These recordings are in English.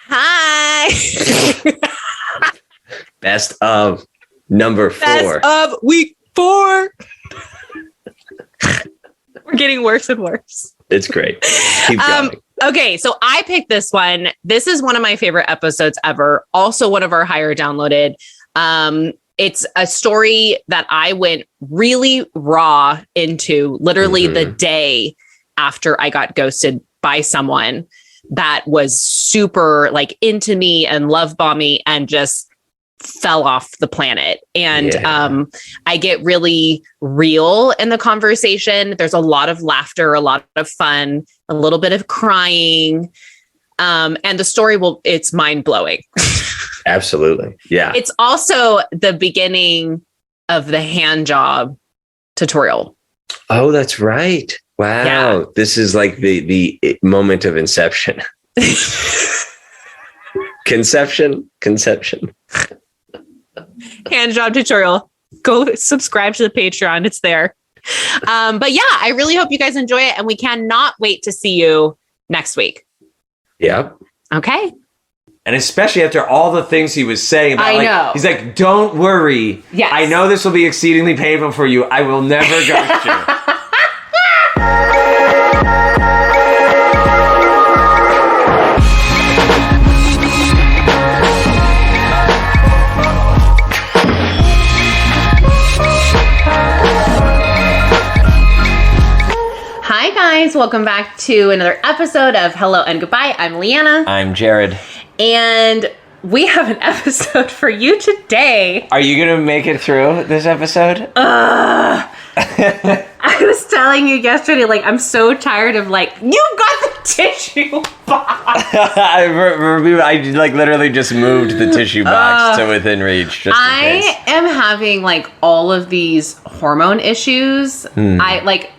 Hi. Best of number 4. Best of week 4. We're getting worse and worse. It's great. Keep going. Okay, so I picked this one. This is one of my favorite episodes ever. Also one of our higher downloaded. It's a story that I went really raw into literally the day after I got ghosted by someone that was super like into me and love bombing and just fell off the planet. And I get really real in the conversation. There's a lot of laughter, a lot of fun, a little bit of crying. And the story it's mind blowing. Absolutely. Yeah. It's also the beginning of the hand job tutorial. Oh, that's right. Wow. Yeah. This is like the moment of inception. Conception. Hand job tutorial. Go subscribe to the Patreon. It's there. But yeah, I really hope you guys enjoy it. And we cannot wait to see you next week. Yep. Okay. And especially after all the things he was saying about, I know. He's like, don't worry. Yes. I know this will be exceedingly painful for you. I will never ghost you. Hi guys, welcome back to another episode of Hello and Goodbye. I'm Leanna. I'm Jared. And we have an episode for you today. Are you going to make it through this episode? I was telling you yesterday, like, I'm so tired of, like, you got the tissue box. I like literally just moved the tissue box to within reach. Just in case. I am having, like, all of these hormone issues. I, like,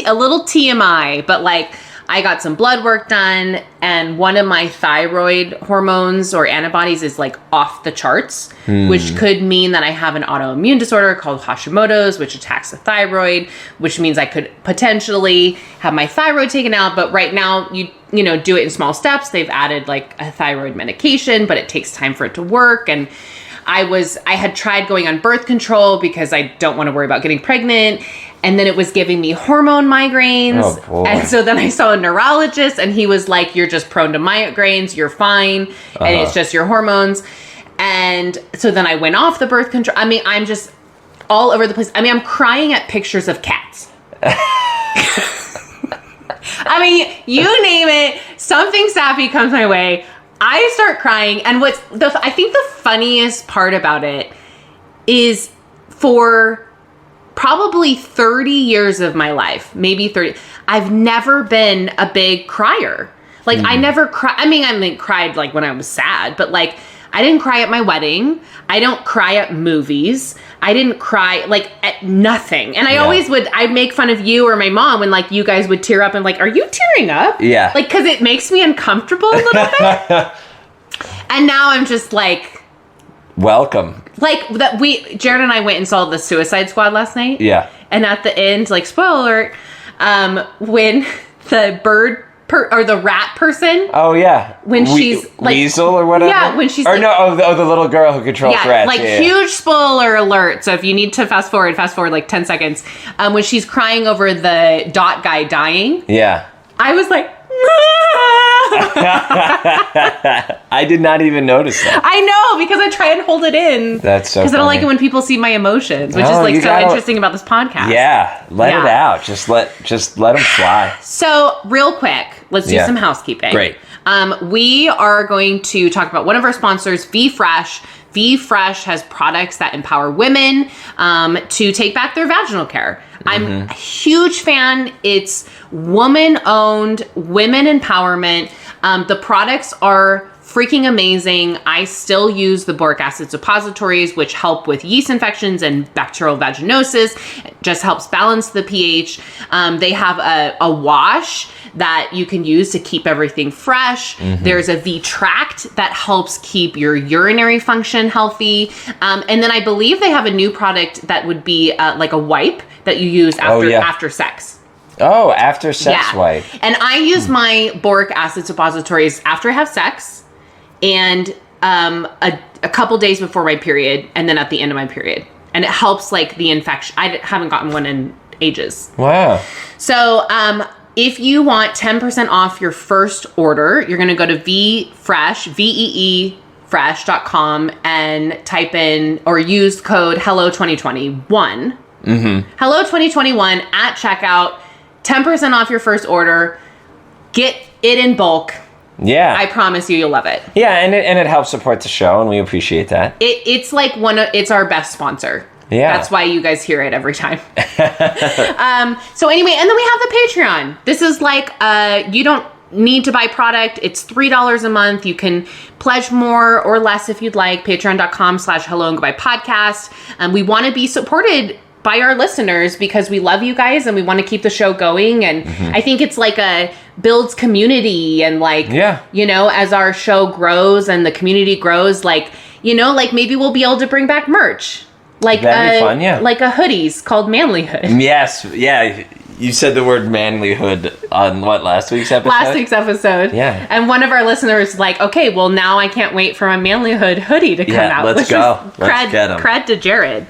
a little TMI, but, like, I got some blood work done, and one of my thyroid hormones or antibodies is like off the charts, which could mean that I have an autoimmune disorder called Hashimoto's, which attacks the thyroid, which means I could potentially have my thyroid taken out. But right now, you know, do it in small steps. They've added like a thyroid medication, but it takes time for it to work. And I had tried going on birth control because I don't want to worry about getting pregnant. And then it was giving me hormone migraines. Oh, boy. And so then I saw a neurologist and he was like, you're just prone to migraines. You're fine. And it's just your hormones. And so then I went off the birth control. I mean, I'm just all over the place. I mean, I'm crying at pictures of cats. I mean, you name it, something sappy comes my way. I start crying. And I think the funniest part about it is for probably 30 years of my life, maybe 30, I've never been a big crier. Like, I never cry. I mean, cried like when I was sad, but like, I didn't cry at my wedding. I don't cry at movies. I didn't cry like at nothing. And I'd make fun of you or my mom when like you guys would tear up and like, are you tearing up? Yeah. Like, cause it makes me uncomfortable a little bit. And now I'm just like, welcome. Like that Jared and I went and saw the Suicide Squad last night. Yeah. And at the end, like, spoiler alert, when the or the rat person. Oh yeah. When she's like Weasel or whatever. Yeah, when she's the little girl who controls rats. Like huge spoiler alert. So if you need to fast forward like 10 seconds. When she's crying over the dot guy dying. Yeah. I was like, I did not even notice that. I know, because I try and hold it in. That's so because I don't like it when people see my emotions, which is like so interesting about this podcast. Yeah, let it out. Just let them fly. So real quick, let's do some housekeeping. Great. We are going to talk about one of our sponsors, VFresh. VFresh has products that empower women to take back their vaginal care. I'm a huge fan. It's woman-owned, women empowerment. The products are freaking amazing. I still use the boric acid suppositories, which help with yeast infections and bacterial vaginosis. It just helps balance the pH. They have a wash that you can use to keep everything fresh. There's a V-Tract that helps keep your urinary function healthy. And then I believe they have a new product that would be like a wipe that you use after sex. Oh, after sex wipe. And I use my boric acid suppositories after I have sex. and a couple days before my period, and then at the end of my period. And it helps like the infection. I haven't gotten one in ages. Wow. So if you want 10% off your first order, you're going to go to fresh.com and type in or use code HELLO2021. HELLO2021 at checkout. 10% off your first order. Get it in bulk. Yeah. I promise you, you'll love it. Yeah, and it helps support the show, and we appreciate that. It's like it's our best sponsor. Yeah. That's why you guys hear it every time. So anyway, and then we have the Patreon. This is like, you don't need to buy product. It's $3 a month. You can pledge more or less if you'd like. Patreon.com/Hello and Goodbye Podcast. We want to be supported by our listeners because we love you guys and we want to keep the show going. And I think it's like builds community and like, you know, as our show grows and the community grows, like, you know, like maybe we'll be able to bring back merch. Like that'd be fun, yeah. Like a hoodies called Manlyhood. Yes, yeah. You said the word manlyhood on last week's episode? Last week's episode. Yeah. And one of our listeners like, okay, well now I can't wait for my Manlyhood hoodie to come out. Let's go. Let's get 'em. Cred to Jared.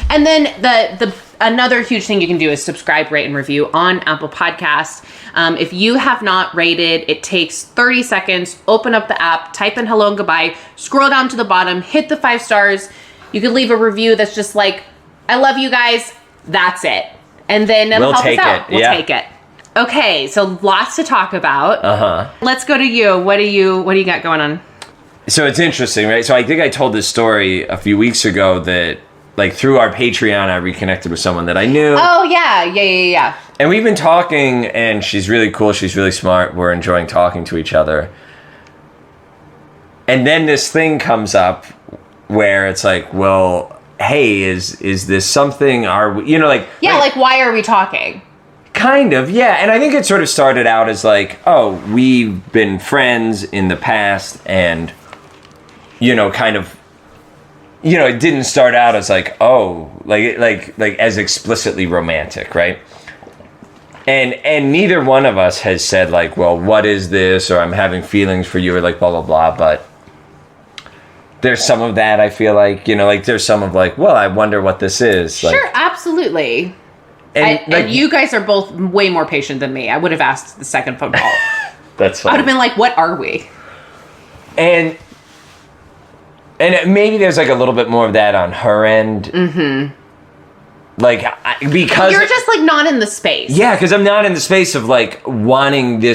And then the another huge thing you can do is subscribe, rate, and review on Apple Podcasts. If you have not rated, it takes 30 seconds. Open up the app, type in hello and goodbye, scroll down to the bottom, hit the 5 stars. You could leave a review that's just like, I love you guys. That's it. And then it'll help us out. We'll take it. Okay, so lots to talk about. Let's go to you. What do you got going on? So it's interesting, right? So I think I told this story a few weeks ago that, like, through our Patreon, I reconnected with someone that I knew. Oh, yeah. And we've been talking, and she's really cool. She's really smart. We're enjoying talking to each other. And then this thing comes up where it's like, well, hey, is this something? Are we, you know, like... Yeah, like why are we talking? Kind of, yeah. And I think it sort of started out as like, oh, we've been friends in the past and, you know, kind of, you know, it didn't start out as like, oh, like as explicitly romantic, right? And neither one of us has said like, well, what is this? Or I'm having feelings for you or like blah, blah, blah. But there's some of that, I feel like, you know, like there's some of like, well, I wonder what this is. Like, sure, absolutely. And you guys are both way more patient than me. I would have asked the second phone call. That's fine. I would have been like, what are we? And maybe there's like a little bit more of that on her end. Like, because... You're just like not in the space. Yeah, because I'm not in the space of like wanting the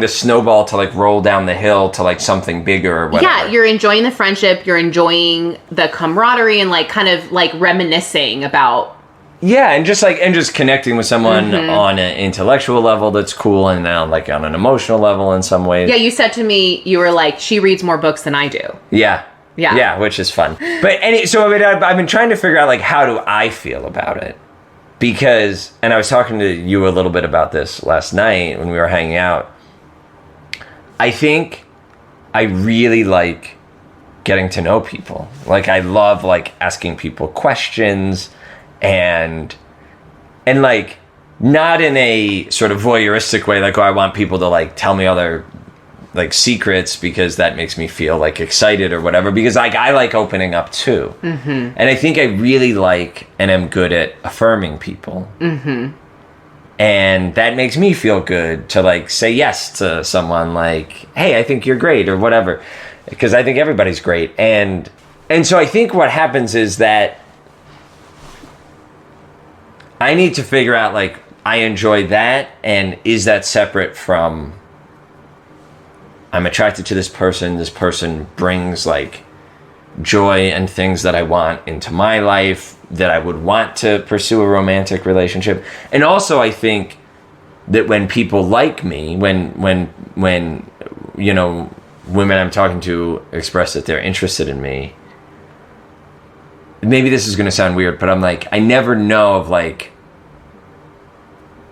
snowball to like roll down the hill to like something bigger or whatever. Yeah, you're enjoying the friendship, you're enjoying the camaraderie and like kind of like reminiscing about... Yeah, and just connecting with someone on an intellectual level that's cool and now like on an emotional level in some ways. Yeah, you said to me, you were like, she reads more books than I do. Yeah. Yeah, which is fun. But I've been trying to figure out like how do I feel about it? Because, and I was talking to you a little bit about this last night when we were hanging out. I think I really like getting to know people. Like I love like asking people questions and like not in a sort of voyeuristic way, like, oh, I want people to like tell me all their like secrets because that makes me feel like excited or whatever, because like I like opening up too. And I think I really like and am good at affirming people. And that makes me feel good to like say yes to someone like, hey, I think you're great or whatever, because I think everybody's great. And so I think what happens is that I need to figure out like, I enjoy that, and is that separate from I'm attracted to this person brings like joy and things that I want into my life, that I would want to pursue a romantic relationship. And also I think that when people like me, when you know, women I'm talking to express that they're interested in me, maybe this is going to sound weird, but I'm like, I never know of like,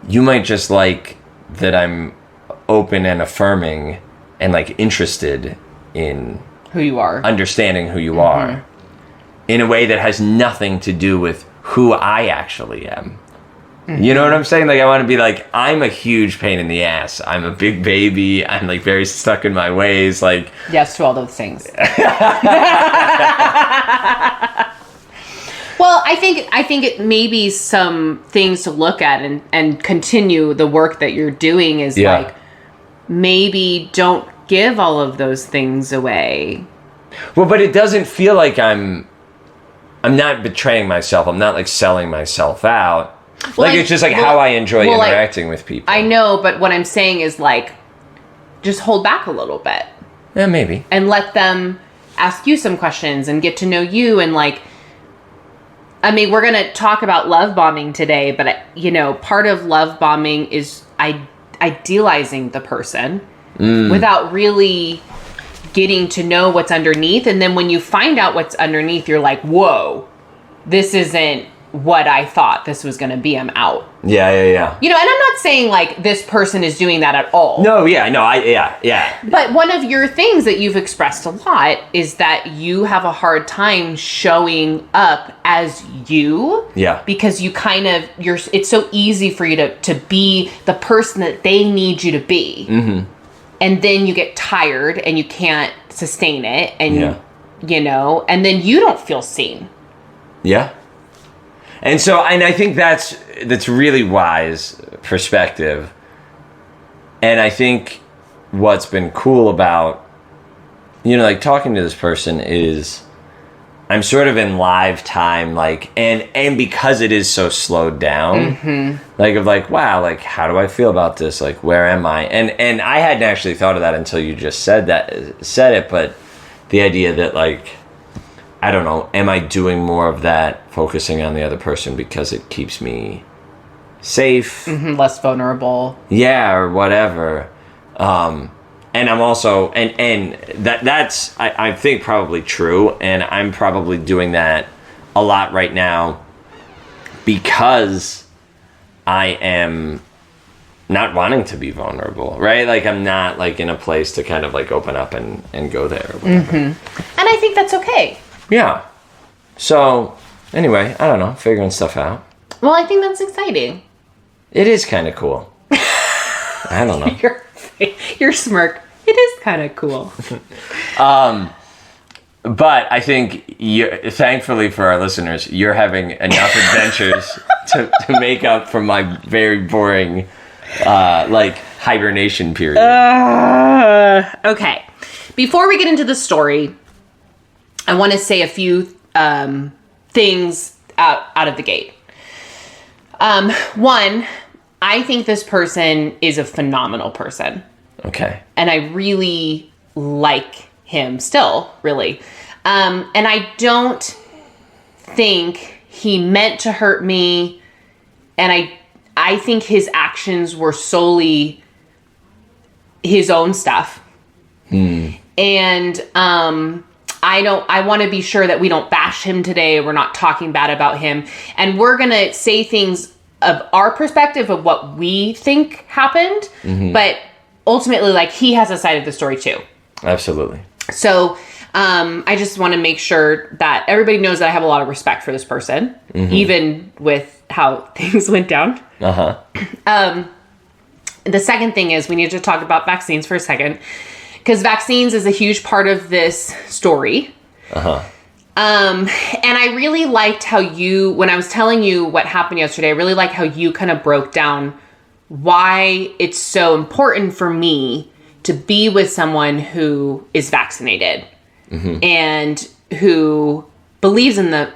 you might just like that I'm open and affirming and like interested in who you are, understanding who you are in a way that has nothing to do with who I actually am. You know what I'm saying? Like, I want to be like, I'm a huge pain in the ass. I'm a big baby. I'm like very stuck in my ways. Like, yes to all those things. Well, I think it may be some things to look at and continue the work that you're doing is like, maybe don't give all of those things away. Well, but it doesn't feel like I'm not betraying myself. I'm not like selling myself out. Well, like, it's just like how I enjoy interacting with people. I know, but what I'm saying is like, just hold back a little bit. Yeah, maybe. And let them ask you some questions and get to know you. And like, I mean, we're going to talk about love bombing today, but you know, part of love bombing is idealizing the person without really getting to know what's underneath. And then when you find out what's underneath, you're like, whoa, this isn't what I thought this was going to be. I'm out. Yeah. You know, and I'm not saying like this person is doing that at all. No, yeah. But one of your things that you've expressed a lot is that you have a hard time showing up as you. Yeah. Because you kind of, it's so easy for you to be the person that they need you to be. Mm-hmm. And then you get tired and you can't sustain it. And, you know, and then you don't feel seen. Yeah. And so, and I think that's really wise perspective. And I think what's been cool about, you know, like talking to this person is I'm sort of in live time, like, and because it is so slowed down, like, of like, wow, like, how do I feel about this? Like, where am I? And I hadn't actually thought of that until you just said it, but the idea that, like, I don't know, am I doing more of that, focusing on the other person because it keeps me safe? Less vulnerable. Yeah, or whatever. And I'm also, and that's, I think, probably true. And I'm probably doing that a lot right now because I am not wanting to be vulnerable, right? Like, I'm not, like, in a place to kind of, like, open up and go there. Or whatever. And I think that's okay. Yeah. So, anyway, I don't know, figuring stuff out. Well, I think that's exciting. It is kind of cool. I don't know. Your smirk. It is kind of cool. But I think, thankfully for our listeners, you're having enough adventures to make up for my very boring, like, hibernation period. Okay. Before we get into the story, I want to say a few things out of the gate. One, I think this person is a phenomenal person. Okay. And I really like him still, really. And I don't think he meant to hurt me. And I think his actions were solely his own stuff. And I want to be sure that we don't bash him today. We're not talking bad about him. And we're going to say things of our perspective of what we think happened. But ultimately, like, he has a side of the story too. Absolutely. So I just want to make sure that everybody knows that I have a lot of respect for this person, even with how things went down. The second thing is we need to talk about vaccines for a second. Because vaccines is a huge part of this story. And I really liked how when I was telling you what happened yesterday, I really liked how you kind of broke down why it's so important for me to be with someone who is vaccinated and who believes in the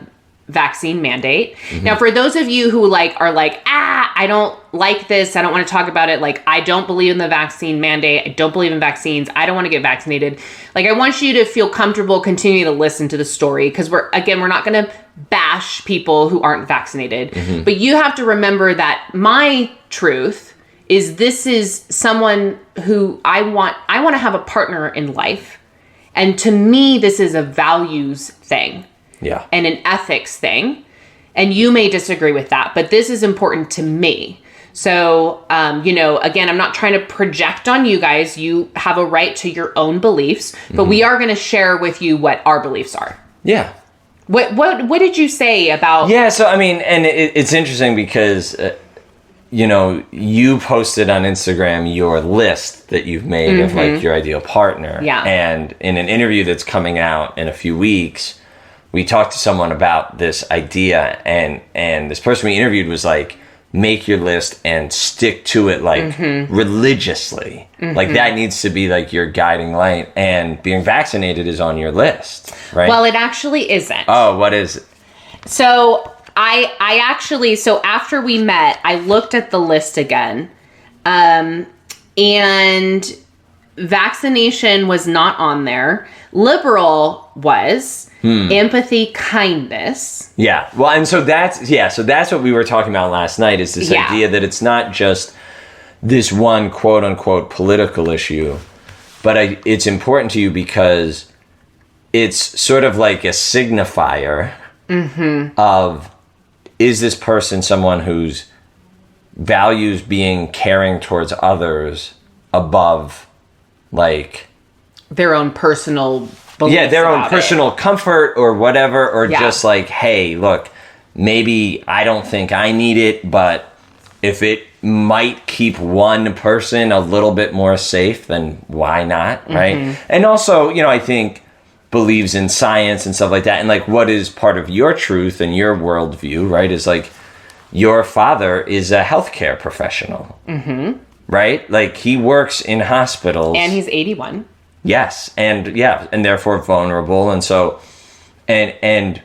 vaccine mandate. Now, for those of you who are like, I don't like this. I don't want to talk about it. Like, I don't believe in the vaccine mandate. I don't believe in vaccines. I don't want to get vaccinated. Like, I want you to feel comfortable continuing to listen to the story because we're not going to bash people who aren't vaccinated. But you have to remember that my truth is this is someone who I want to have a partner in life. And to me, this is a values thing. Yeah. And an ethics thing. And you may disagree with that, but this is important to me. So, again, I'm not trying to project on you guys. You have a right to your own beliefs, but we are going to share with you what our beliefs are. Yeah. What did you say about... Yeah, so, I mean, and it's interesting because you posted on Instagram your list that you've made of like your ideal partner. Yeah. And in an interview that's coming out in a few weeks, we talked to someone about this idea, and this person we interviewed was like, make your list and stick to it like religiously. Like that needs to be like your guiding light, and being vaccinated is on your list, right? Well, it actually isn't. Oh, what is it? So I actually, so after we met, I looked at the list again, and vaccination was not on there. Liberal was. Empathy, kindness. Yeah. Well, and so that's what we were talking about last night, is this idea that it's not just this one quote unquote political issue, but it's important to you because it's sort of like a signifier of, is this person someone who's values being caring towards others above like their own personal their own personal comfort or whatever, or just like, hey, look, maybe I don't think I need it, but if it might keep one person a little bit more safe, then why not, right? And also, I think believes in science and stuff like that, and like what is part of your truth and your worldview, right, is like your father is a healthcare professional, right? Like he works in hospitals. And he's 81. Yes, and therefore vulnerable, and so, and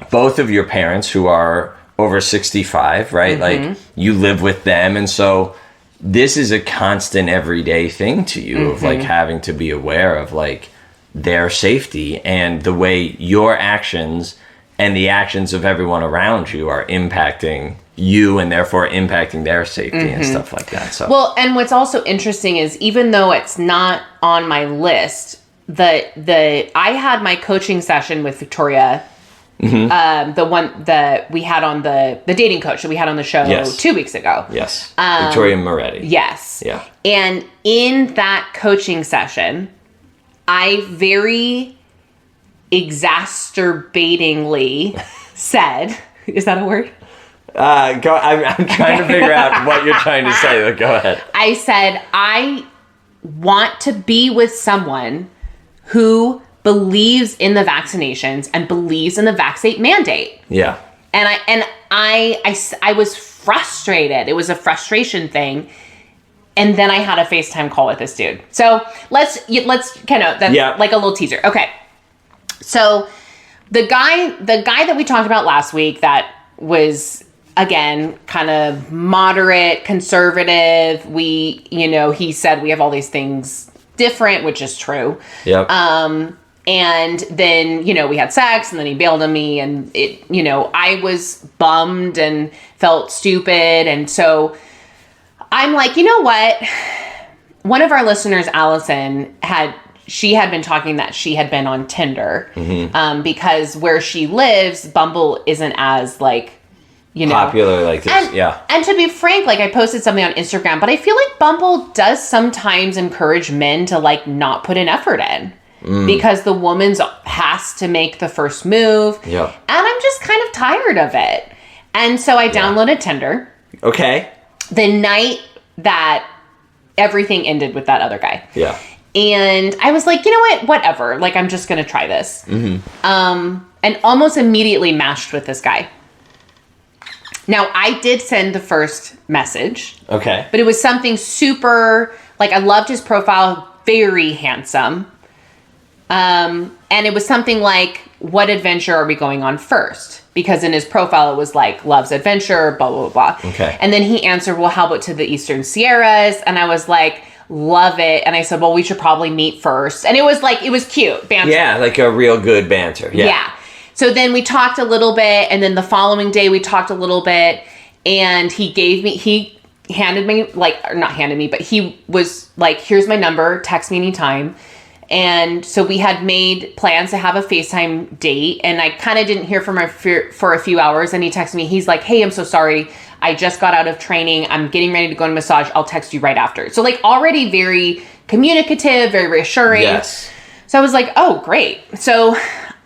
both of your parents who are over 65, right? Like you live with them, and so this is a constant everyday thing to you of like having to be aware of like their safety and the way your actions and the actions of everyone around you are impacting you and therefore impacting their safety and stuff like that. So well, and what's also interesting is even though it's not on my list, I had my coaching session with Victoria, the one that we had on the dating coach that we had on the show 2 weeks ago. Yes, Victoria Moretti. Yes. Yeah. And in that coaching session, I very exacerbatingly said, is that a word? I'm trying to figure out what you're trying to say. But go ahead. I said, I want to be with someone who believes in the vaccinations and believes in the vaccine mandate. Yeah. And I was frustrated. It was a frustration thing. And then I had a FaceTime call with this dude. So let's kind of, that's like a little teaser. Okay. So the guy that we talked about last week that was, again, kind of moderate, conservative. He said we have all these things different, which is true. Yep. And then, we had sex and then he bailed on me and I was bummed and felt stupid. And so I'm like, you know what? One of our listeners, Allison, had been talking that she had been on Tinder, because where she lives, Bumble isn't as like, popular like this. And to be frank, like I posted something on Instagram, but I feel like Bumble does sometimes encourage men to like not put an effort in because the woman has to make the first move. Yeah. And I'm just kind of tired of it. And so I downloaded Tinder. Okay. The night that everything ended with that other guy. Yeah. And I was like, you know what? Whatever. Like, I'm just going to try this. And almost immediately matched with this guy. Now, I did send the first message. Okay. But it was something super, like, I loved his profile, very handsome. And it was something like, what adventure are we going on first? Because in his profile, it was like, loves adventure, blah, blah, blah. Okay. And then he answered, well, how about to the Eastern Sierras? And I was like, love it. And I said, well, we should probably meet first. And it was like, it was cute, banter. Yeah, like a real good banter. Yeah. So then we talked a little bit, and then the following day we talked a little bit, and he handed me, like, or not handed me, but he was like, here's my number, text me anytime. And so we had made plans to have a FaceTime date, and I kind of didn't hear from him for a few hours, and he texted me, he's like, hey, I'm so sorry, I just got out of training, I'm getting ready to go on a massage, I'll text you right after. So like already very communicative, very reassuring. Yes. So I was like, oh, great. So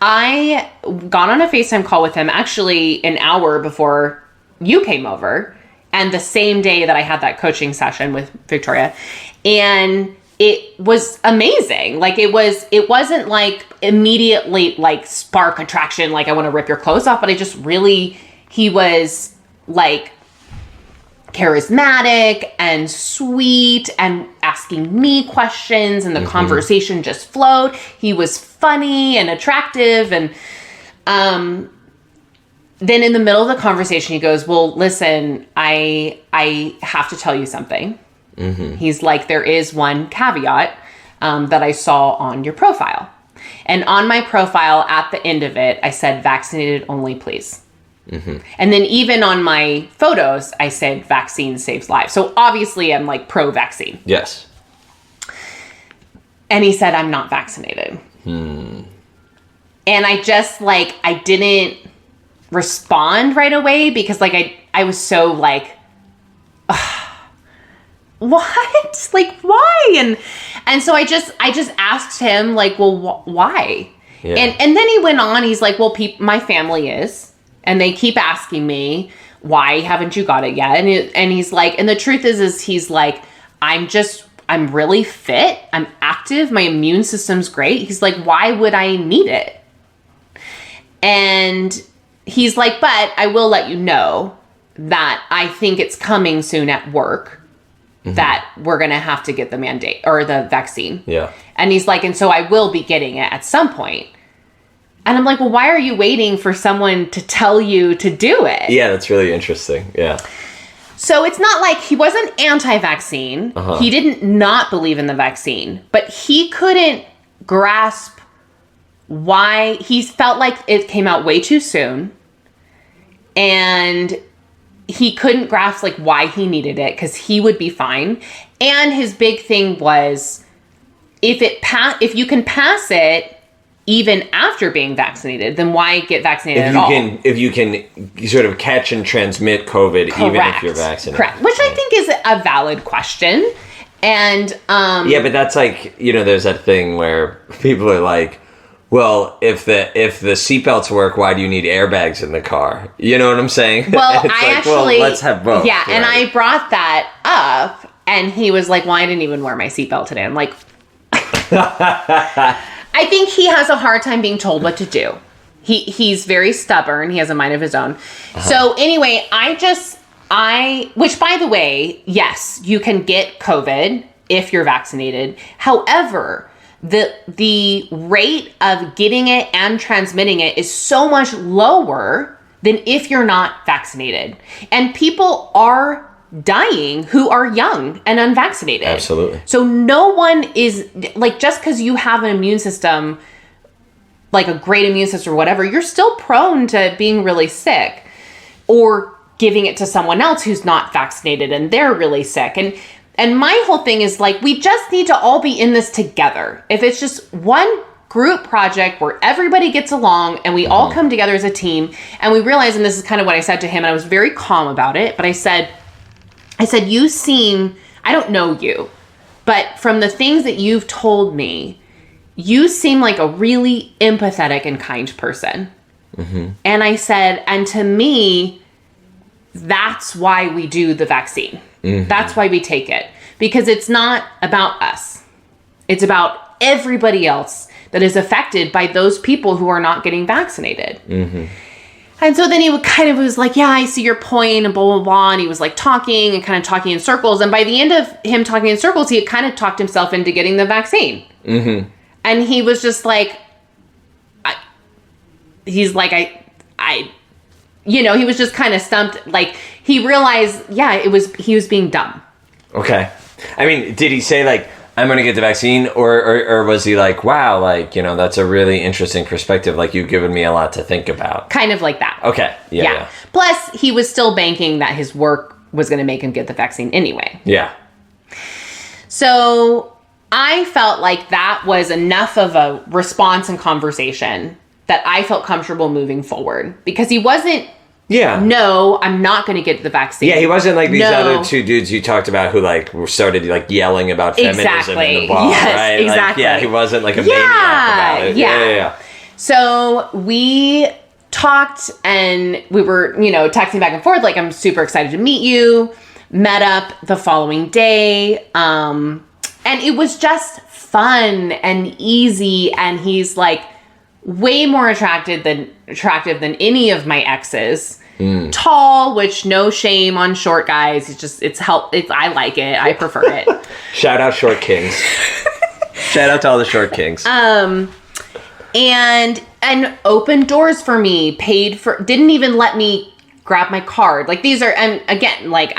I got on a FaceTime call with him actually an hour before you came over. and the same day that I had that coaching session with Victoria. And it was amazing. Like it wasn't like immediately like spark attraction, like I want to rip your clothes off, but he was like charismatic and sweet and asking me questions, and the conversation just flowed. He was funny and attractive. And then in the middle of the conversation, he goes, well, listen, I have to tell you something. He's like, there is one caveat that I saw on your profile. And on my profile, at the end of it, I said, vaccinated only, please. And then even on my photos, I said, vaccine saves lives. So obviously I'm like pro-vaccine. Yes. And he said, I'm not vaccinated. And I just like, I didn't respond right away because like, I was so like, what? Like, why? And so I just asked him like, well, why? Yeah. And then he went on, he's like, well, my family is. And they keep asking me, why haven't you got it yet? And he's like, and the truth is he's like, I'm really fit. I'm active. My immune system's great. He's like, why would I need it? And he's like, but I will let you know that I think it's coming soon at work that we're going to have to get the mandate or the vaccine. Yeah. And he's like, and so I will be getting it at some point. And I'm like, well, why are you waiting for someone to tell you to do it? Yeah, that's really interesting. Yeah. So it's not like he wasn't anti-vaccine. He didn't not believe in the vaccine, but he couldn't grasp why. He felt like it came out way too soon, and he couldn't grasp like why he needed it because he would be fine. And his big thing was, if you can pass it even after being vaccinated, then why get vaccinated at all? If you can sort of catch and transmit COVID, even if you're vaccinated. Correct. Which I think is a valid question. And yeah, but that's like, there's that thing where people are like, well, if the seatbelts work, why do you need airbags in the car? You know what I'm saying? Well, well, let's have both. Yeah, right? And I brought that up, and he was like, well, I didn't even wear my seatbelt today. I'm like, I think he has a hard time being told what to do. He's very stubborn. He has a mind of his own. So anyway, which by the way, yes, you can get COVID if you're vaccinated. However, the rate of getting it and transmitting it is so much lower than if you're not vaccinated. And people are dying who are young and unvaccinated. Absolutely. So no one is like, just because you have an immune system, like a great immune system or whatever, you're still prone to being really sick or giving it to someone else who's not vaccinated and they're really sick. And my whole thing is like, we just need to all be in this together. If it's just one group project where everybody gets along and we all come together as a team and we realize, and this is kind of what I said to him, and I was very calm about it, but I said, you seem, I don't know you, but from the things that you've told me, you seem like a really empathetic and kind person. And I said, and to me, that's why we do the vaccine. That's why we take it. Because it's not about us. It's about everybody else that is affected by those people who are not getting vaccinated. And so then he was like, yeah, I see your point, and blah, blah, blah. And he was like talking in circles. And by the end of him talking in circles, he had kind of talked himself into getting the vaccine. And he was just like, he was just kind of stumped. Like he realized, he was being dumb. Okay. I mean, did he say like, I'm going to get the vaccine, or was he like, wow, like, that's a really interesting perspective. Like, you've given me a lot to think about. Kind of like that. Okay. Yeah. Plus, he was still banking that his work was going to make him get the vaccine anyway. Yeah. So I felt like that was enough of a response and conversation that I felt comfortable moving forward, because he wasn't, no, I'm not going to get the vaccine. Yeah, he wasn't like these other two dudes you talked about who like started like yelling about feminism in the bar, right? Exactly. Like, he wasn't like a maniac about it. Yeah. So we talked and we were, texting back and forth. Like, I'm super excited to meet you. Met up the following day. And it was just fun and easy. And he's like way more attractive than any of my exes. Tall, which no shame on short guys. I like it. I prefer it. Shout out short kings. Shout out to all the short kings. And opened doors for me, didn't even let me grab my card. Like, these are, and again, like,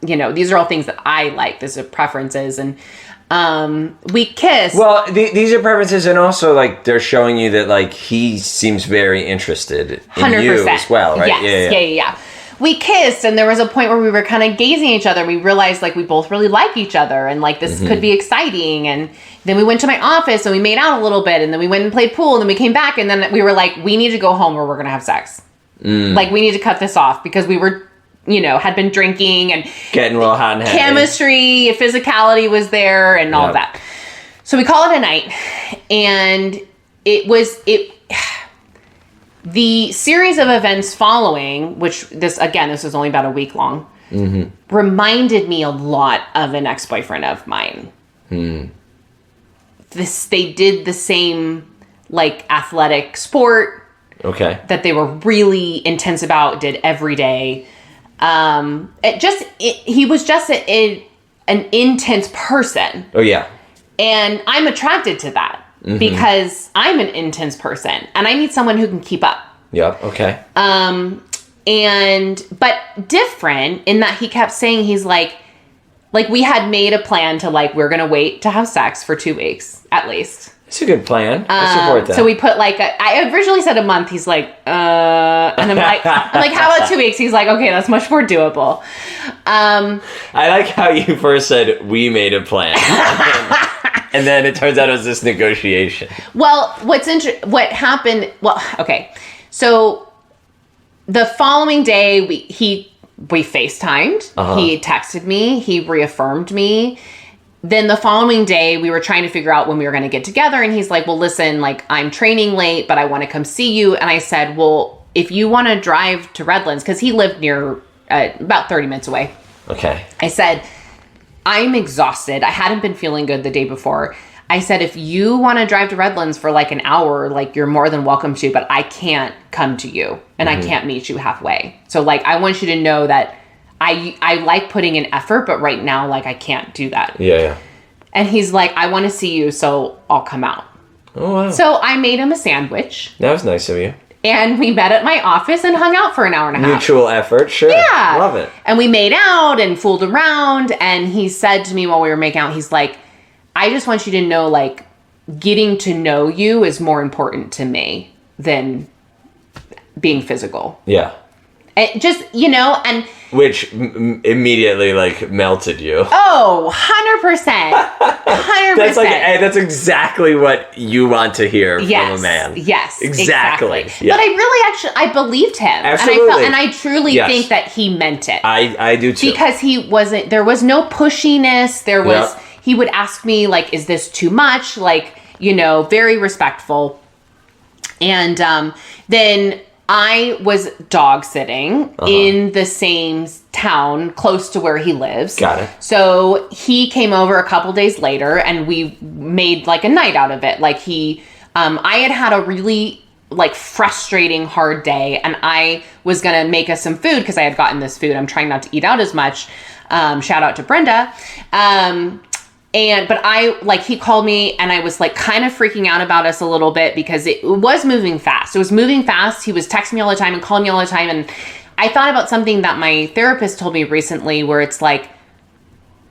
these are all things that I like. These are preferences. And we kissed. Well, these are preferences, and also, like, they're showing you that, like, he seems very interested in 100%. You as well, right? Yes. Yeah. We kissed, and there was a point where we were kind of gazing at each other. We realized, like, we both really like each other, and, like, this could be exciting. And then we went to my office, and we made out a little bit, and then we went and played pool, and then we came back, and then we were like, we need to go home or we're going to have sex. Like, we need to cut this off, because we were, had been drinking and getting a little hot and heavy. Chemistry, physicality was there, and all of that. So we call it a night, and the series of events following, which this was only about a week long, reminded me a lot of an ex-boyfriend of mine. They did the same, like, athletic sport. Okay. That they were really intense about, did every day. He was just an intense person. Oh, yeah. And I'm attracted to that because I'm an intense person and I need someone who can keep up. Yeah. Okay. But different in that he kept saying, he's like we had made a plan to, like, we're going to wait to have sex for 2 weeks at least. It's a good plan. I support that. So we put, like, I originally said a month. He's like, and I'm like, how about 2 weeks? He's like, okay, that's much more doable. I like how you first said we made a plan, and then it turns out it was this negotiation. Well, what happened? Well, okay, so the following day we FaceTimed. He texted me. He reaffirmed me. Then the following day, we were trying to figure out when we were going to get together. And he's like, well, listen, like, I'm training late, but I want to come see you. And I said, well, if you want to drive to Redlands, because he lived near about 30 minutes away. Okay. I said, I'm exhausted. I hadn't been feeling good the day before. I said, if you want to drive to Redlands for like an hour, like, you're more than welcome to, but I can't come to you and I can't meet you halfway. So, like, I want you to know that I like putting in effort, but right now, like, I can't do that. Yeah. And he's like, I want to see you, so I'll come out. Oh, wow. So I made him a sandwich. That was nice of you. And we met at my office and hung out for an hour and a half. Mutual effort, sure. Yeah. Love it. And we made out and fooled around. And he said to me while we were making out, he's like, I just want you to know, like, getting to know you is more important to me than being physical. Yeah. And just, and... Which immediately, like, melted you. Oh, 100%. 100%. That's exactly what you want to hear from a man. Yes. Exactly. Yeah. But I really I believed him. Absolutely. And I truly think that he meant it. I do too. Because there was no pushiness. There was, he would ask me, like, is this too much? Like, very respectful. And then I was dog sitting in the same town close to where he lives. Got it. So he came over a couple days later and we made, like, a night out of it. Like, I had a really, like, frustrating hard day and I was going to make us some food because I had gotten this food. I'm trying not to eat out as much. Shout out to Brenda. But he called me and I was, like, kind of freaking out about us a little bit because it was moving fast. It was moving fast. He was texting me all the time and calling me all the time. And I thought about something that my therapist told me recently where it's like,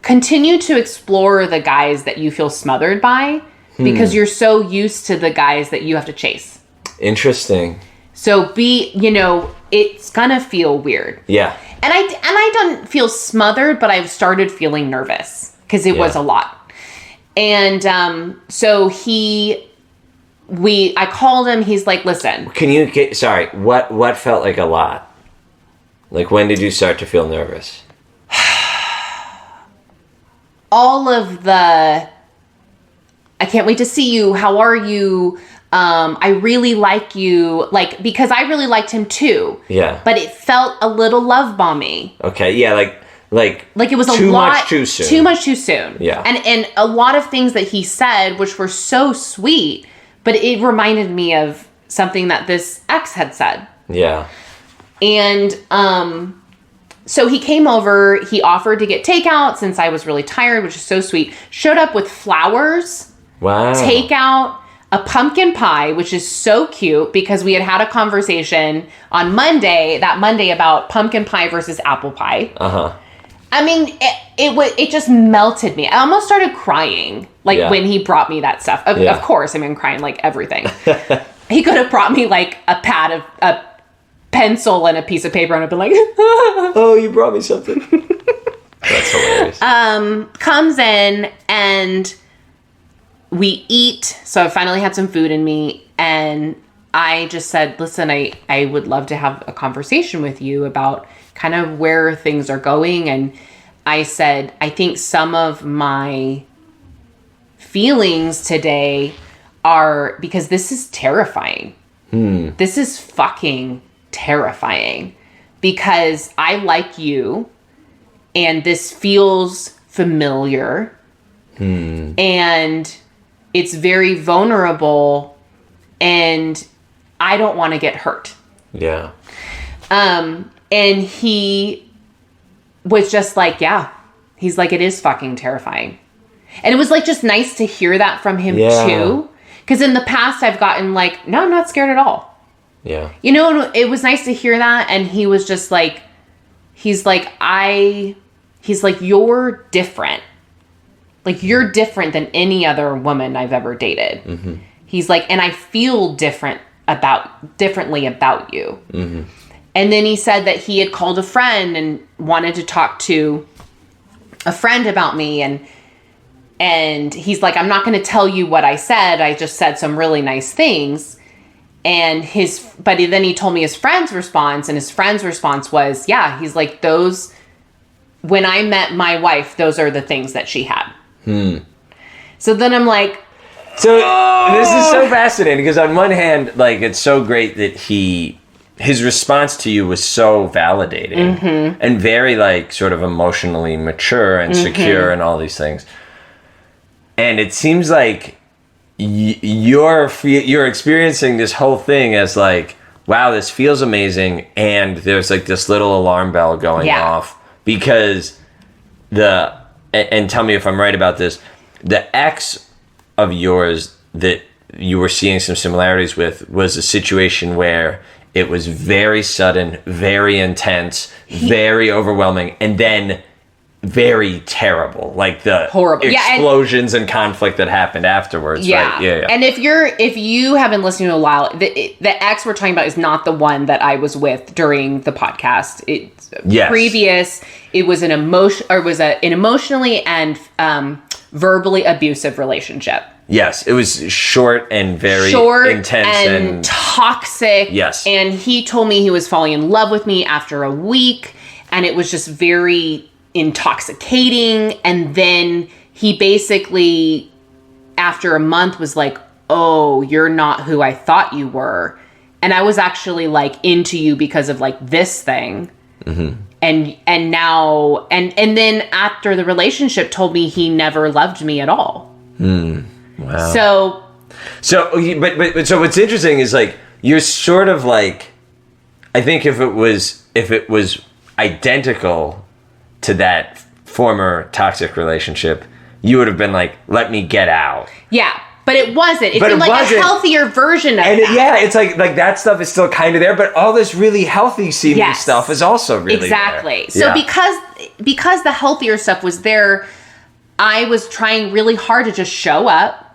continue to explore the guys that you feel smothered by because you're so used to the guys that you have to chase. Interesting. So it's gonna feel weird. Yeah. And I don't feel smothered, but I've started feeling nervous. Because it was a lot. And so I called him. He's like, listen. What felt like a lot? Like, when did you start to feel nervous? All of the I can't wait to see you. How are you? I really like you. Like, because I really liked him too. Yeah. But it felt a little love bomby. Okay. Yeah. Like it was too much too soon. Too much too soon. Yeah. And a lot of things that he said, which were so sweet, but it reminded me of something that this ex had said. Yeah. And so he came over, he offered to get takeout since I was really tired, which is so sweet. Showed up with flowers. Wow. Takeout, a pumpkin pie, which is so cute because we had a conversation on that Monday about pumpkin pie versus apple pie. Uh-huh. I mean, it just melted me. I almost started crying when he brought me that stuff. Of course, I mean, I'm crying like everything. He could have brought me like a pencil and a piece of paper and I'd been like, oh, you brought me something. That's hilarious. Comes in and we eat. So I finally had some food in me and I just said, listen, I would love to have a conversation with you about kind of where things are going. And I said, I think some of my feelings today are because this is terrifying. This is fucking terrifying because I like you and this feels familiar and it's very vulnerable and I don't want to get hurt. Yeah. And he was just like, yeah, he's like, it is fucking terrifying. And it was like just nice to hear that from him too. Because in the past I've gotten like, no, I'm not scared at all. Yeah. You know, it was nice to hear that. And he was just like, he's like, you're different. Like, you're different than any other woman I've ever dated. Mm-hmm. He's like, and I feel differently about you. Mm-hmm. And then he said that he had called a friend and wanted to talk to a friend about me. And he's like, I'm not going to tell you what I said. I just said some really nice things. And but then he told me his friend's response, and his friend's response was, yeah, he's like, when I met my wife, those are the things that she had. So then I'm like, so this is so fascinating because on one hand, like, it's so great that his response to you was so validating and very like sort of emotionally mature and secure and all these things. And it seems like you're experiencing this whole thing as like, wow, this feels amazing, and there's like this little alarm bell going off because and tell me if I'm right about this, the ex of yours that you were seeing some similarities with was a situation where it was very sudden, very intense, very overwhelming, and then very terrible, like the horrible explosions and conflict that happened afterwards. Right? Yeah. And if you have been listening to a while, the ex we're talking about is not the one that I was with during the podcast. It's previous. It was an emotionally and verbally abusive relationship. Yes, it was short and very intense and toxic. Yes, and he told me he was falling in love with me after a week, and it was just very intoxicating. And then he basically, after a month, was like, oh, you're not who I thought you were, and I was actually like into you because of like this thing. And now and then after the relationship, told me he never loved me at all. Wow. So but so what's interesting is like, you're sort of like, I think if it was identical to that former toxic relationship, you would have been like, let me get out. Yeah, but it wasn't. It's been like a healthier version of that. It's like that stuff is still kind of there, but all this really healthy seeming stuff is also really exactly there. So because the healthier stuff was there, I was trying really hard to just show up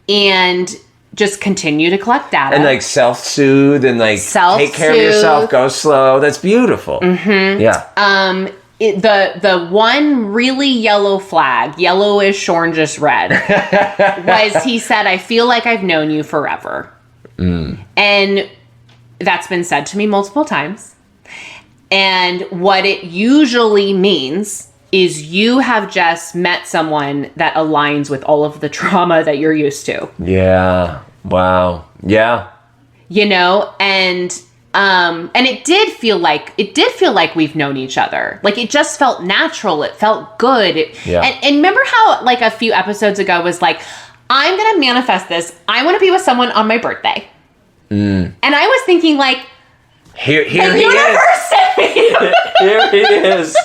and just continue to collect data. And like self-soothe and like take care of yourself, go slow. That's beautiful. Yeah. The one really yellow flag, yellowish, orangish red, was he said, I feel like I've known you forever. And that's been said to me multiple times. And what it usually means is you have just met someone that aligns with all of the trauma that you're used to. Yeah. Wow. Yeah. You know, and it did feel like we've known each other. Like, it just felt natural. It felt good. And remember how, like, a few episodes ago was like, I'm going to manifest this. I want to be with someone on my birthday. And I was thinking, like, here he is. Here he is.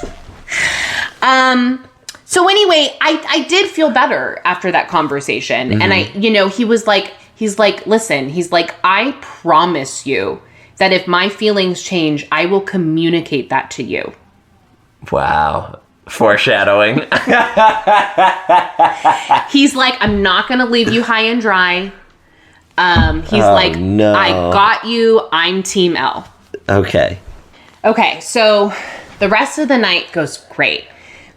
So anyway, I did feel better after that conversation. And he's like, listen, he's like, I promise you that if my feelings change, I will communicate that to you. Wow. Foreshadowing. He's like, I'm not going to leave you high and dry. No. I got you. I'm Team L. Okay. So the rest of the night goes great.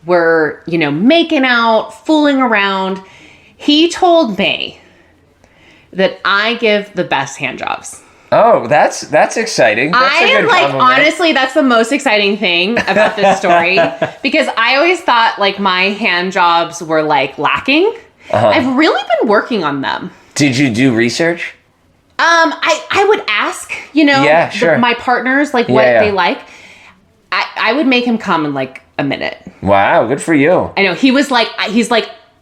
We're, making out, fooling around. He told me that I give the best hand jobs. Oh, that's exciting. That's a good compliment. Honestly, that's the most exciting thing about this story because I always thought like my hand jobs were like lacking. I've really been working on them. Did you do research? I would ask, my partners like what they like. I would make him come in like a minute. Wow, good for you. I know. He's like,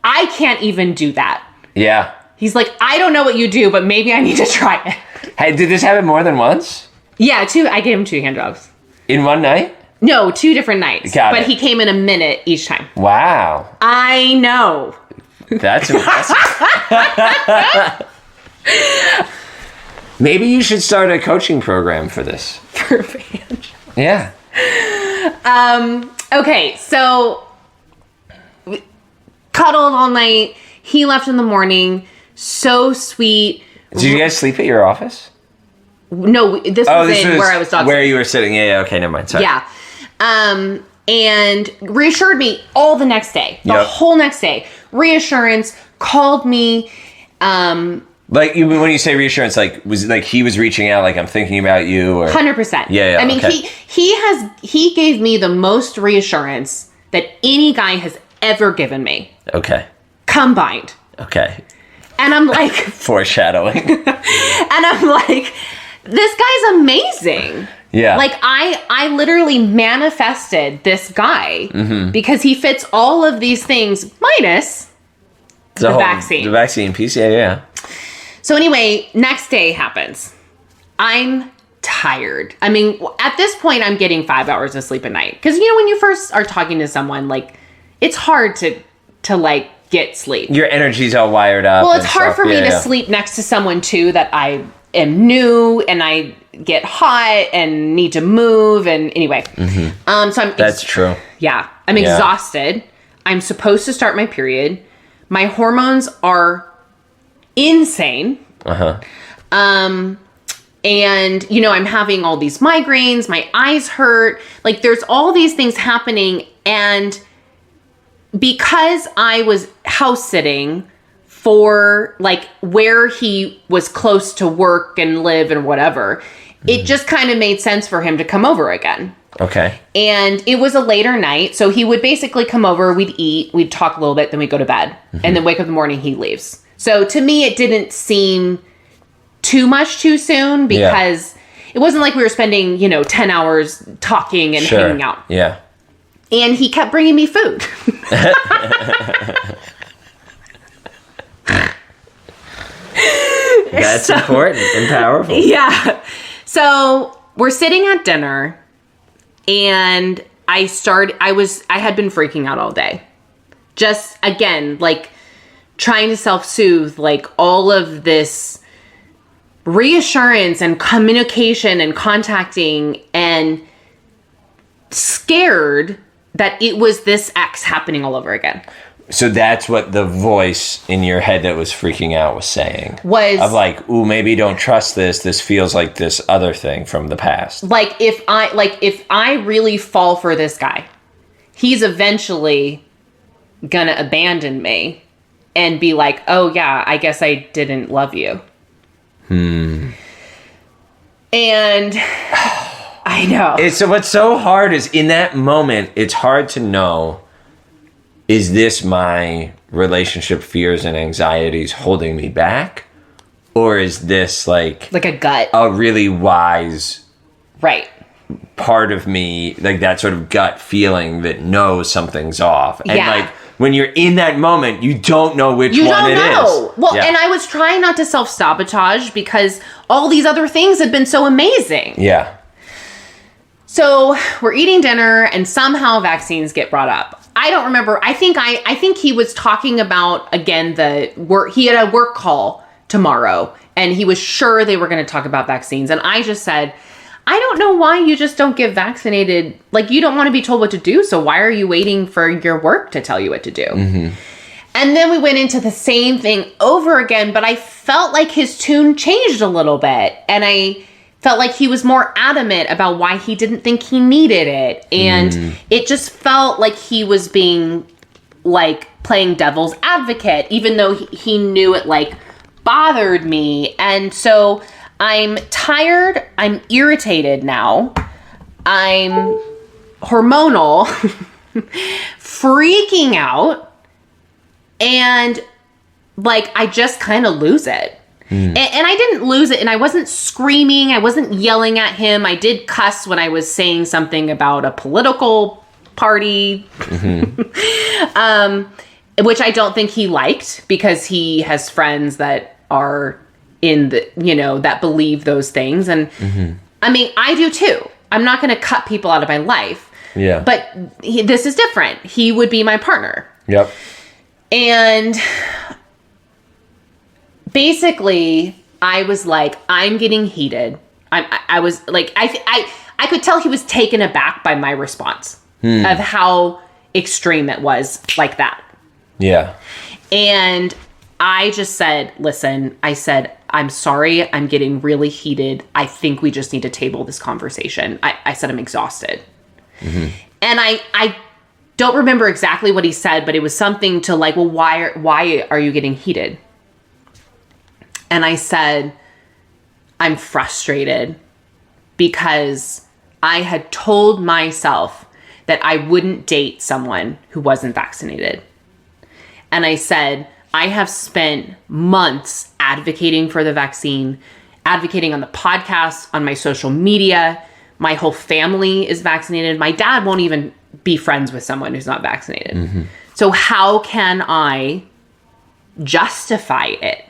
I can't even do that. Yeah. He's like, I don't know what you do, but maybe I need to try it. Hey, did this happen more than once? Yeah, 2. I gave him 2 hand jobs. In one night? No, 2 different nights. Got it. But he came in a minute each time. Wow. I know. That's impressive. Maybe you should start a coaching program for this. For hand jobs. Yeah. Okay, so we cuddled all night. He left in the morning. So sweet. Did you guys sleep at your office? No, this was where I was dog where you were sitting. Yeah, okay, never mind. Sorry. Yeah. And reassured me all the next day. The whole next day. Reassurance, called me. Like when you say reassurance, like was like he was reaching out, like I'm thinking about you, or 100%. Yeah. I mean, he gave me the most reassurance that any guy has ever given me. Okay. Combined. Okay. And I'm like foreshadowing. And I'm like, this guy's amazing. Yeah. Like I literally manifested this guy because he fits all of these things minus the vaccine. The vaccine piece, yeah. So anyway, next day happens. I'm tired. I mean, at this point, I'm getting 5 hours of sleep a night. Because, when you first are talking to someone, like, it's hard to like, get sleep. Your energy's all wired up. Well, it's hard for me to sleep next to someone, too, that I am new and I get hot and need to move. And anyway. So I'm... That's true. Yeah. I'm exhausted. I'm supposed to start my period. My hormones are insane. And, I'm having all these migraines. My eyes hurt. Like, there's all these things happening. And because I was house sitting for, like, where he was close to work and live and whatever, it just kind of made sense for him to come over again. Okay. And it was a later night. So he would basically come over, we'd eat, we'd talk a little bit, then we'd go to bed. And then wake up in the morning, he leaves. So to me, it didn't seem too much too soon because it wasn't like we were spending, 10 hours talking and hanging out. Yeah. And he kept bringing me food. That's important and powerful. Yeah. So we're sitting at dinner and I had been freaking out all day. Just, again, like, trying to self-soothe, like, all of this reassurance and communication and contacting, and scared that it was this X happening all over again. So that's what the voice in your head that was freaking out was saying. Was of like, ooh, maybe don't trust this. This feels like this other thing from the past. Like if I really fall for this guy, he's eventually gonna abandon me and be like, oh yeah, I guess I didn't love you. And I know. So what's so hard is in that moment, it's hard to know is this my relationship fears and anxieties holding me back? Or is this like a gut, a really wise right part of me, like that sort of gut feeling that knows something's off? And like when you're in that moment, you don't know which one it is. Well, and I was trying not to self-sabotage because all these other things had been so amazing. Yeah. So we're eating dinner and somehow vaccines get brought up. I don't remember. I think he was talking about, again, the work. He had a work call tomorrow and he was sure they were going to talk about vaccines. And I just said, I don't know why you just don't get vaccinated. Like, you don't want to be told what to do. So why are you waiting for your work to tell you what to do? Mm-hmm. And then we went into the same thing over again, but I felt like his tune changed a little bit. And I felt like he was more adamant about why he didn't think he needed it. And it just felt like he was being like playing devil's advocate, even though he knew it like bothered me. And so I'm tired. I'm irritated now. I'm hormonal, freaking out. And like, I just kind of lose it. And I didn't lose it. And I wasn't screaming. I wasn't yelling at him. I did cuss when I was saying something about a political party, which I don't think he liked because he has friends that are in the, that believe those things. And I mean, I do too. I'm not going to cut people out of my life. Yeah. But this is different. He would be my partner. Yep. And basically, I was like, I'm getting heated. I was like, I could tell he was taken aback by my response of how extreme it was like that. Yeah. And I just said, listen, I said, I'm sorry. I'm getting really heated. I think we just need to table this conversation. I said, I'm exhausted. And I don't remember exactly what he said, but it was something to like, well, why are you getting heated? And I said, I'm frustrated because I had told myself that I wouldn't date someone who wasn't vaccinated. And I said, I have spent months advocating for the vaccine, advocating on the podcast, on my social media. My whole family is vaccinated. My dad won't even be friends with someone who's not vaccinated. So how can I justify it?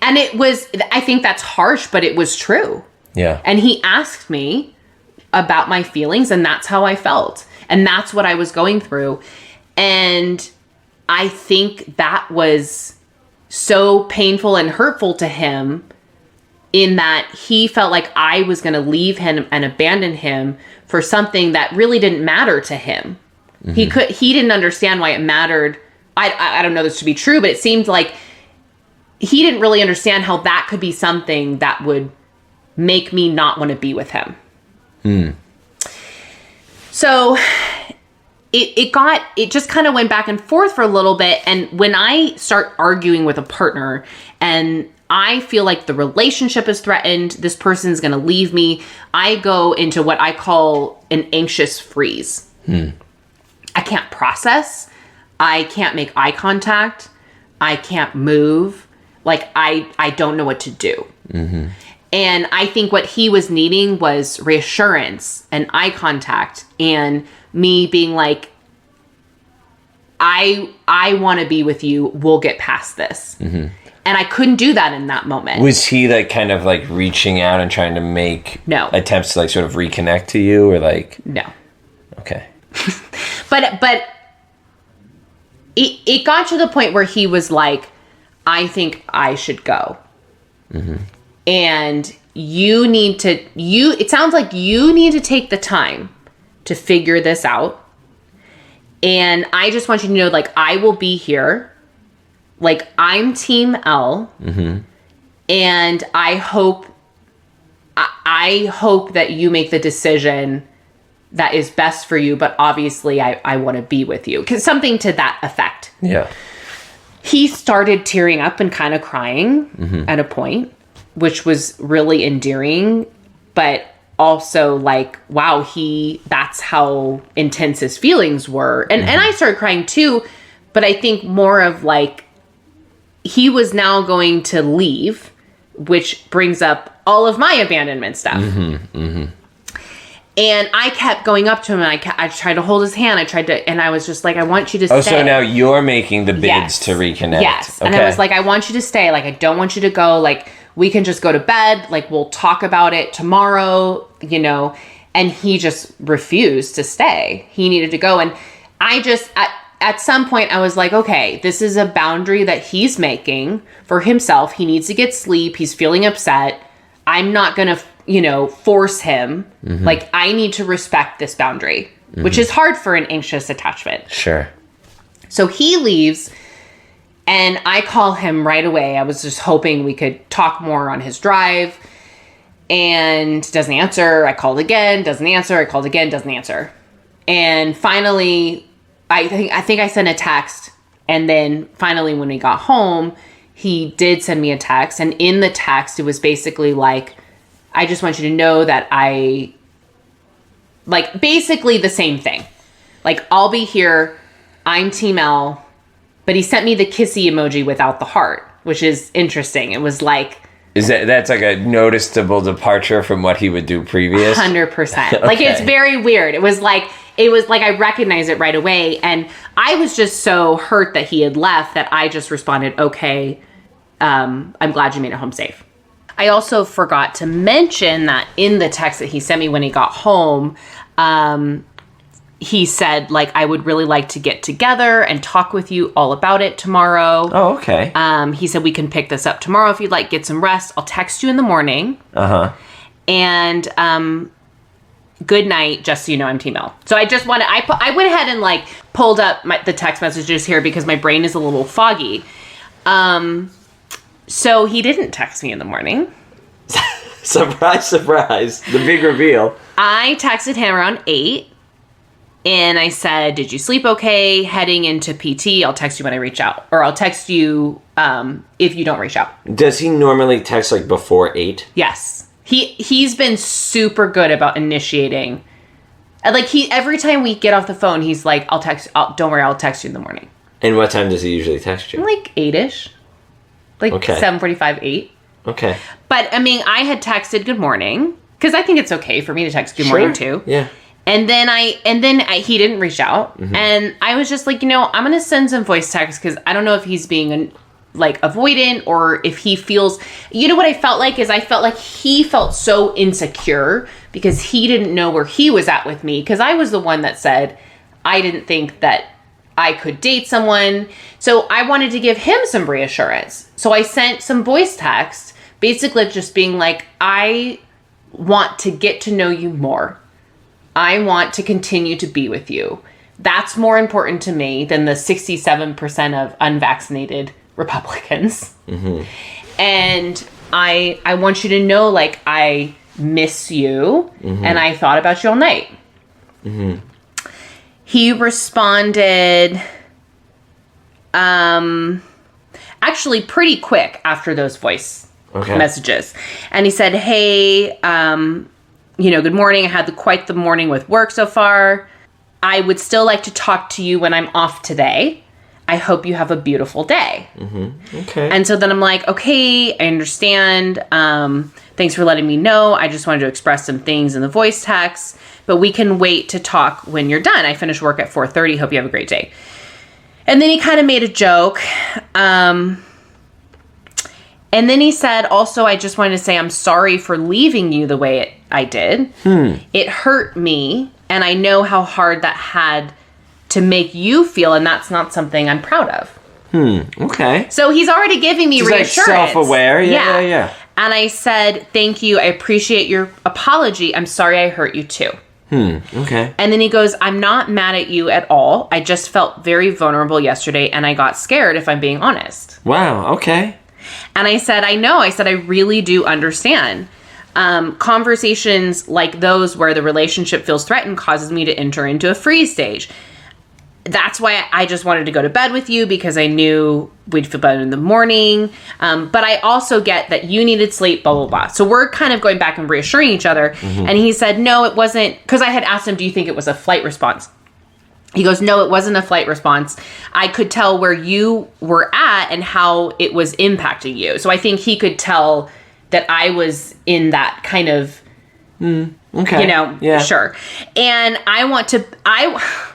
And it was, I think that's harsh, but it was true. Yeah. And he asked me about my feelings, and that's how I felt. And that's what I was going through. And I think that was so painful and hurtful to him in that he felt like I was going to leave him and abandon him for something that really didn't matter to him. He didn't understand why it mattered. I don't know this to be true, but it seemed like he didn't really understand how that could be something that would make me not want to be with him. So it just kind of went back and forth for a little bit. And when I start arguing with a partner and I feel like the relationship is threatened, this person's going to leave me, I go into what I call an anxious freeze. I can't process. I can't make eye contact. I can't move. Like, I don't know what to do. And I think what he was needing was reassurance and eye contact and me being like, I want to be with you. We'll get past this. And I couldn't do that in that moment. Was he like kind of like reaching out and trying to make attempts to like sort of reconnect to you, or like? No. Okay. But it got to the point where he was like, I think I should go. And it sounds like you need to take the time to figure this out. And I just want you to know, like, I will be here. Like, I'm Team L. And I hope that you make the decision that is best for you. But obviously, I want to be with you. 'Cause something to that effect. Yeah. He started tearing up and kind of crying at a point, which was really endearing. But also like, wow, that's how intense his feelings were. And I started crying too, but I think more of like, he was now going to leave, which brings up all of my abandonment stuff. And I kept going up to him, and I tried to hold his hand. And I was just like, I want you to stay. Oh, so now you're making the bids to reconnect. Yes. Okay. And I was like, I want you to stay. Like, I don't want you to go. Like, we can just go to bed. Like, we'll talk about it tomorrow, you know. And he just refused to stay. He needed to go. And I just, at some point, I was like, okay, this is a boundary that he's making for himself. He needs to get sleep. He's feeling upset. I'm not going to, you know, force him. Like, I need to respect this boundary, which is hard for an anxious attachment. Sure. So he leaves, and I call him right away. I was just hoping we could talk more on his drive, and doesn't answer. I called again, doesn't answer. I called again, doesn't answer. And finally, I think I sent a text, and then finally when we got home, he did send me a text, and in the text, it was basically like, I just want you to know that like, basically the same thing. Like, I'll be here. I'm Team L. But he sent me the kissy emoji without the heart, which is interesting. It was like... That's like a noticeable departure from what he would do previous? 100%. Okay. Like, it's very weird. It was like I recognized it right away. And I was just so hurt that he had left that I just responded, okay, I'm glad you made it home safe. I also forgot to mention that in the text that he sent me when he got home, he said, like, I would really like to get together and talk with you all about it tomorrow. Oh, okay. He said, we can pick this up tomorrow if you'd like, get some rest. I'll text you in the morning. And good night, just so you know I'm Team L. So I just wanted, I went ahead and like pulled up the text messages here because my brain is a little foggy. So he didn't text me in the morning. Surprise, surprise. The big reveal. I texted him around 8. And I said, did you sleep okay? Heading into PT, I'll text you when I reach out. Or I'll text you if you don't reach out. Does he normally text like before 8? Yes. He's been super good about initiating. Like, every time we get off the phone, he's like, don't worry, I'll text you in the morning. And what time does he usually text you? Like 8-ish. Like, okay. 7:45, 8. Okay. But, I mean, I had texted good morning. Because I think it's okay for me to text good morning, too. Yeah. And then he didn't reach out. And I was just like, you know, I'm going to send some voice text because I don't know if he's being like avoidant or if he feels, you know what I felt like is I felt like he felt so insecure because he didn't know where he was at with me. Because I was the one that said I didn't think that I could date someone. So I wanted to give him some reassurance. So I sent some voice text basically just being like, I want to get to know you more. I want to continue to be with you. That's more important to me than the 67% of unvaccinated Republicans. And I want you to know, like, I miss you and I thought about you all night. He responded actually pretty quick after those voice messages. And he said, hey, you know, good morning. I had quite the morning with work so far. I would still like to talk to you when I'm off today. I hope you have a beautiful day. Okay. And so then I'm like, okay, I understand. Thanks for letting me know. I just wanted to express some things in the voice text, but we can wait to talk when you're done. I finish work at 4:30. Hope you have a great day. And then he kind of made a joke. And then he said, also, I just wanted to say I'm sorry for leaving you the way I did. It hurt me, and I know how hard that had to make you feel, and that's not something I'm proud of. Okay. So he's already giving me reassurance. Like self-aware. Yeah. And I said, thank you. I appreciate your apology. I'm sorry I hurt you too. Okay. And then he goes, I'm not mad at you at all. I just felt very vulnerable yesterday, and I got scared, if I'm being honest. Wow. Okay. And I said, I know. I said, I really do understand. Conversations like those where the relationship feels threatened causes me to enter into a freeze stage. that's why I just wanted to go to bed with you, because I knew we'd feel better in the morning. But I also get that you needed sleep, blah, blah, blah. So we're kind of going back and reassuring each other. Mm-hmm. And he said, no, it wasn't, because I had asked him, do you think it was a flight response? He goes, no, it wasn't a flight response. I could tell where you were at and how it was impacting you. So I think he could tell that I was in that kind of, okay. you know, sure. And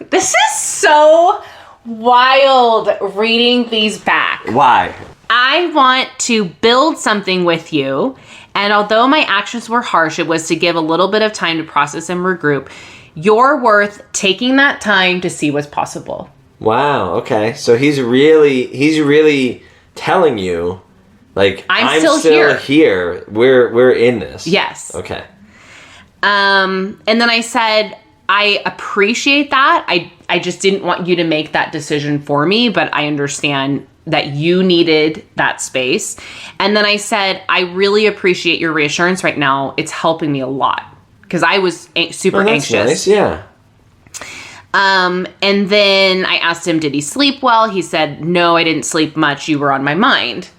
this is so wild reading these back. Why? I want to build something with you. And although my actions were harsh, it was to give a little bit of time to process and regroup. You're worth taking that time to see what's possible. Wow. Okay. So he's really telling you, like, I'm still here. We're in this. Yes. Okay. And then I said, I appreciate that. I just didn't want you to make that decision for me, but I understand that you needed that space. And then I said, I really appreciate your reassurance right now. It's helping me a lot. Because I was super anxious. Nice, yeah. And then I asked him, did he sleep well? He said, no, I didn't sleep much. You were on my mind.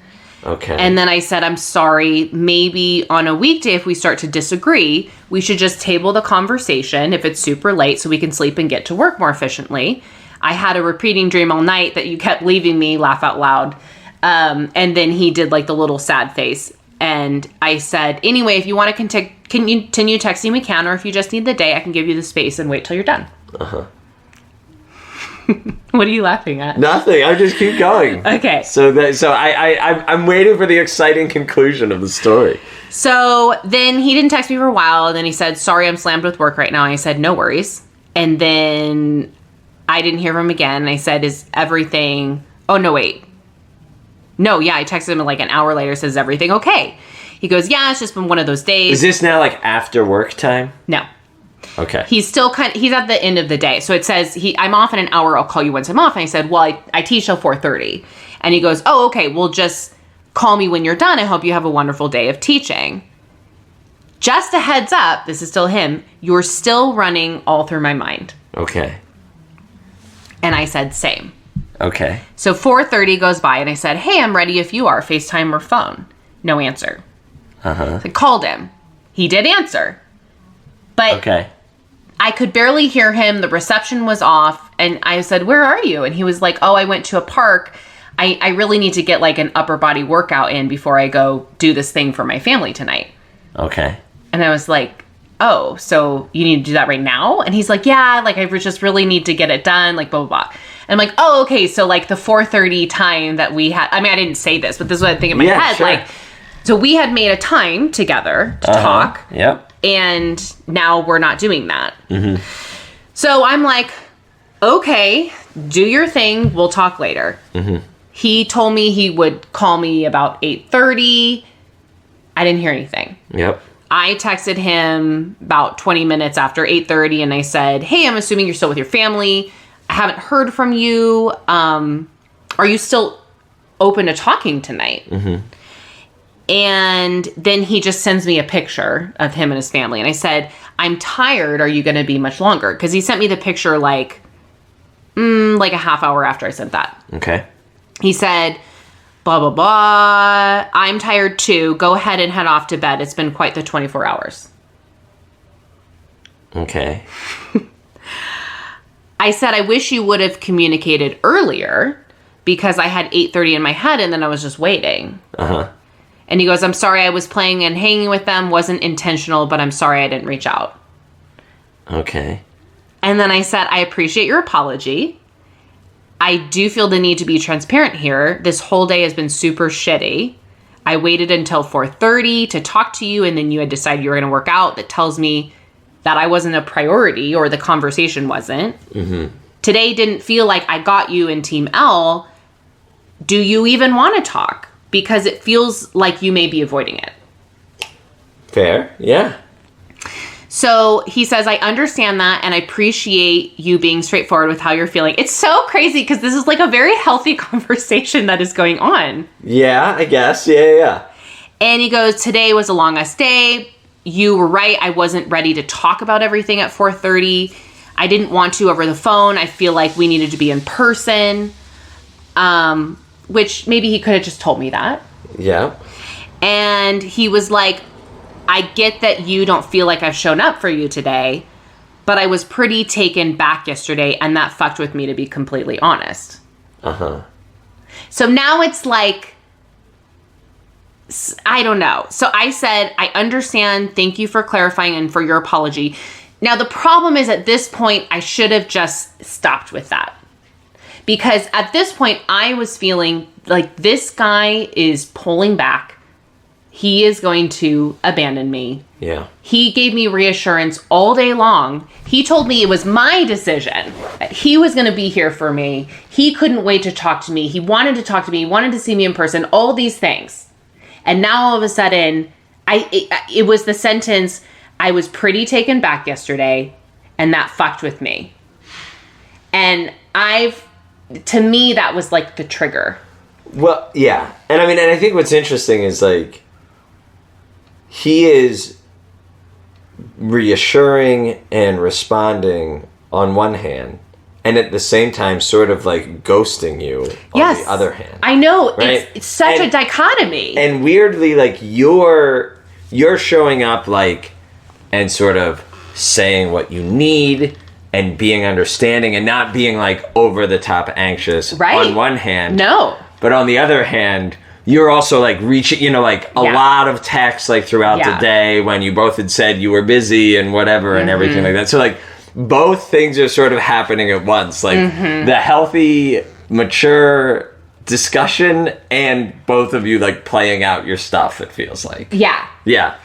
Okay. And then I said, I'm sorry. Maybe on a weekday, if we start to disagree, we should just table the conversation if it's super late so we can sleep and get to work more efficiently. I had a repeating dream all night that you kept leaving me, laugh out loud. And then he did like the little sad face. And I said, anyway, if you want to continue texting, we can, or if you just need the day, I can give you the space and wait till you're done. Uh-huh. What are you laughing at? Nothing. I just keep going. Okay. So I'm waiting for the exciting conclusion of the story. So then he didn't text me for a while, and then he said, sorry, I'm slammed with work right now. And I said, no worries. And then I didn't hear from him again. And I said, is everything... Oh, no, wait. No, yeah, I texted him like an hour later, says, everything okay? He goes, yeah, it's just been one of those days. Is this now like after work time? No. Okay. He's at the end of the day. So it says, I'm off in an hour, I'll call you once I'm off. And I said, well, I teach till 4:30. And he goes, oh, okay, well, just call me when you're done. I hope you have a wonderful day of teaching. Just a heads up, this is still him, you're still running all through my mind. Okay. And I said, same. Okay. So 4:30 goes by, and I said, hey, I'm ready if you are, FaceTime or phone. No answer. Uh-huh. I called him. He did answer. But okay. I could barely hear him. The reception was off. And I said, where are you? And he was like, oh, I went to a park. I really need to get like an upper body workout in before I go do this thing for my family tonight. Okay. And I was like, oh, so you need to do that right now? And he's like, yeah, like I just really need to get it done, like blah, blah, blah. And I'm like, oh, okay. So like the 4:30 time that we had, I mean, I didn't say this, but this is what I think in my head. Sure. Like, so we had made a time together to talk. Yep. And now we're not doing that. Mm-hmm. So I'm like, okay, do your thing. We'll talk later. Mm-hmm. He told me he would call me about 8:30. I didn't hear anything. Yep. I texted him about 20 minutes after 8:30 and I said, hey, I'm assuming you're still with your family. I haven't heard from you. Are you still open to talking tonight? Mm-hmm. And then he just sends me a picture of him and his family. And I said, I'm tired. Are you going to be much longer? Because he sent me the picture like a half hour after I sent that. Okay. He said, blah, blah, blah. I'm tired too. Go ahead and head off to bed. It's been quite the 24 hours. Okay. I said, I wish you would have communicated earlier because I had 8:30 in my head and then I was just waiting. Uh-huh. And he goes, I'm sorry I was playing and hanging with them. Wasn't intentional, but I'm sorry I didn't reach out. Okay. And then I said, I appreciate your apology. I do feel the need to be transparent here. This whole day has been super shitty. I waited until 4:30 to talk to you, and then you had decided you were going to work out. That tells me that I wasn't a priority or the conversation wasn't. Mm-hmm. Today didn't feel like I got you in Team L. Do you even want to talk? Because it feels like you may be avoiding it. Fair, yeah. So he says, I understand that and I appreciate you being straightforward with how you're feeling. It's so crazy because this is like a very healthy conversation that is going on. Yeah, I guess. Yeah. And he goes, today was a long ass day. You were right. I wasn't ready to talk about everything at 4:30. I didn't want to over the phone. I feel like we needed to be in person. Which maybe he could have just told me that. Yeah. And he was like, I get that you don't feel like I've shown up for you today, but I was pretty taken back yesterday, and that fucked with me, to be completely honest. Uh-huh. So now it's like, I don't know. So I said, I understand. Thank you for clarifying and for your apology. Now, the problem is at this point, I should have just stopped with that. Because at this point, I was feeling like this guy is pulling back. He is going to abandon me. Yeah. He gave me reassurance all day long. He told me it was my decision. He was going to be here for me. He couldn't wait to talk to me. He wanted to talk to me. He wanted to see me in person. All these things. And now all of a sudden, it was the sentence, I was pretty taken back yesterday, and that fucked with me. And to me, that was like the trigger. Well, yeah. And I mean, and I think what's interesting is like, he is reassuring and responding on one hand, and at the same time sort of like ghosting you on the other hand. I know. Right? It's such a dichotomy. And weirdly, like, you're showing up like and sort of saying what you need and being understanding and not being like over the top anxious on one hand. No. But on the other hand, you're also like reaching, like a lot of texts like throughout the day when you both had said you were busy and whatever and everything like that. So like both things are sort of happening at once. Like the healthy, mature discussion and both of you like playing out your stuff, it feels like. Yeah. Yeah.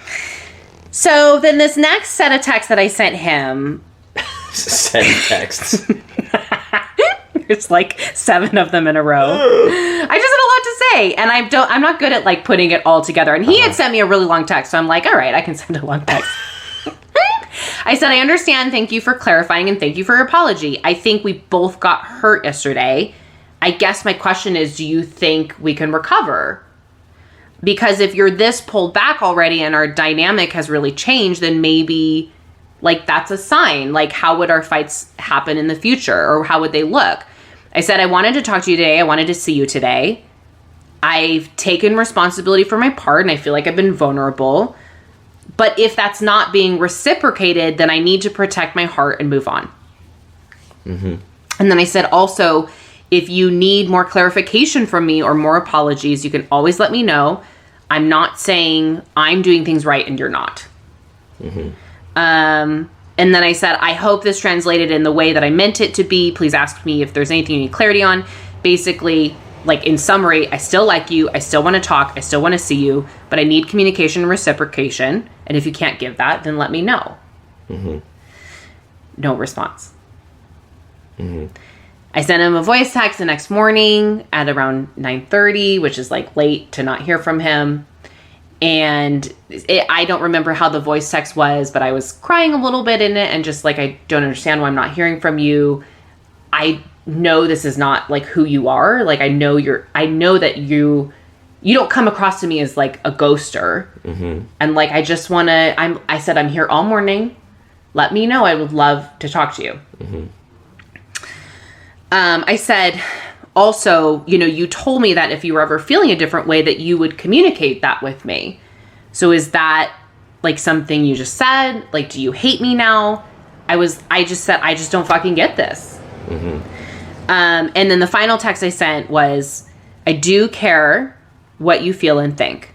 So then this next set of texts that I sent him. Send texts. There's like 7 of them in a row. I just had a lot to say, and I'm not good at like putting it all together. And he had sent me a really long text, so I'm like, all right, I can send a long text. I said, I understand. Thank you for clarifying, and thank you for your apology. I think we both got hurt yesterday. I guess my question is, do you think we can recover? Because if you're this pulled back already and our dynamic has really changed, then maybe like that's a sign. Like, how would our fights happen in the future, or how would they look? I said, I wanted to talk to you today. I wanted to see you today. I've taken responsibility for my part, and I feel like I've been vulnerable. But if that's not being reciprocated, then I need to protect my heart and move on. Mm-hmm. And then I said, also, if you need more clarification from me or more apologies, you can always let me know. I'm not saying I'm doing things right and you're not. Mm-hmm. And then I said, I hope this translated in the way that I meant it to be. Please ask me if there's anything you need clarity on. Basically, like in summary, I still like you. I still want to talk. I still want to see you. But I need communication and reciprocation. And if you can't give that, then let me know. Mm-hmm. No response. Mm-hmm. I sent him a voice text the next morning at around 9:30, which is like late to not hear from him. And I don't remember how the voice text was, but I was crying a little bit in it and just like, I don't understand why I'm not hearing from you. I know this is not like who you are. Like, I know that you don't come across to me as like a ghoster. Mm-hmm. And like, I just want to, I said, I'm here all morning. Let me know. I would love to talk to you. Mm-hmm. I said, also, you told me that if you were ever feeling a different way that you would communicate that with me. So is that like something you just said? Like, do you hate me now? I just said, I just don't fucking get this. Mm-hmm. And then the final text I sent was, I do care what you feel and think.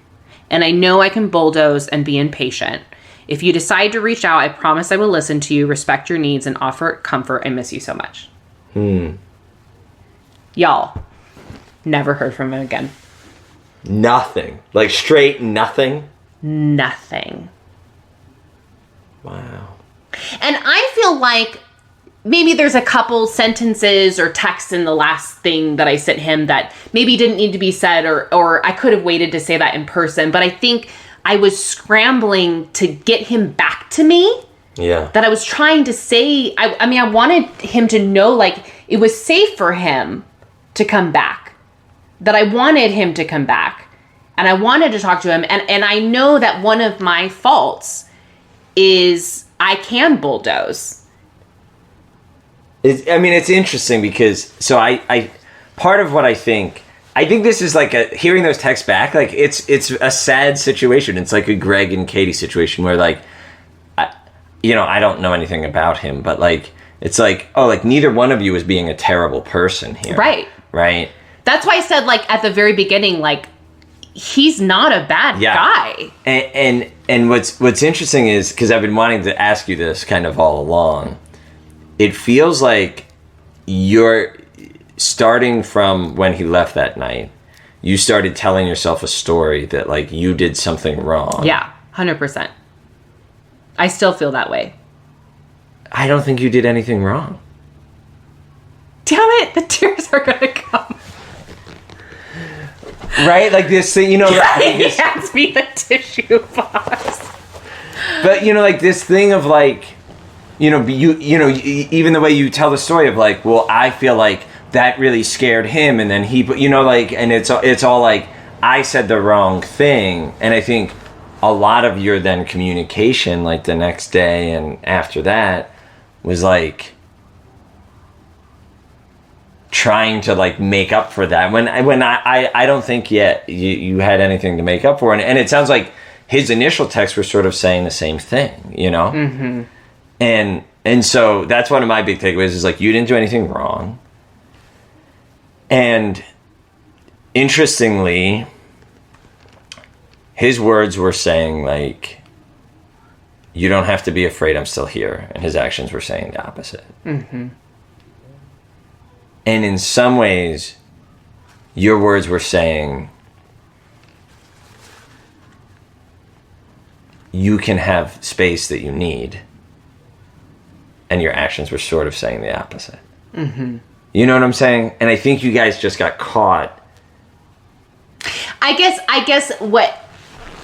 And I know I can bulldoze and be impatient. If you decide to reach out, I promise I will listen to you, respect your needs, and offer comfort. I miss you so much. Y'all, never heard from him again. Nothing. Like, straight nothing? Nothing. Wow. And I feel like maybe there's a couple sentences or texts in the last thing that I sent him that maybe didn't need to be said, or I could have waited to say that in person. But I think I was scrambling to get him back to me. Yeah. That I was trying to say, I wanted him to know, like, it was safe for him to come back. That I wanted him to come back. And I wanted to talk to him. And I know that one of my faults is I can bulldoze. It's interesting because I part of what I think this is like hearing those texts back, like it's a sad situation. It's like a Greg and Katie situation where like, I don't know anything about him, but like, it's like, oh, like neither one of you is being a terrible person here. Right. Right. That's why I said like at the very beginning, like he's not a bad guy. And what's interesting is, because I've been wanting to ask you this kind of all along, it feels like you're starting from when he left that night. You started telling yourself a story that like you did something wrong. Yeah, 100%. I still feel that way. I don't think you did anything wrong. Damn it, the tears are gonna come. Right? Like this thing, He hands me the tissue box. But, like this thing of like, even the way you tell the story of like, well, I feel like that really scared him. And then he, like, and it's all like, I said the wrong thing. And I think a lot of your then communication, like the next day and after that, was like trying to like make up for that when I don't think yet you had anything to make up for, and it sounds like his initial texts were sort of saying the same thing, Mm-hmm. and so that's one of my big takeaways is like you didn't do anything wrong. And interestingly, his words were saying like, you don't have to be afraid, I'm still here. And his actions were saying the opposite. Mm-hmm. And in some ways, your words were saying, you can have space that you need. And your actions were sort of saying the opposite. Mm-hmm. You know what I'm saying? And I think you guys just got caught. I guess what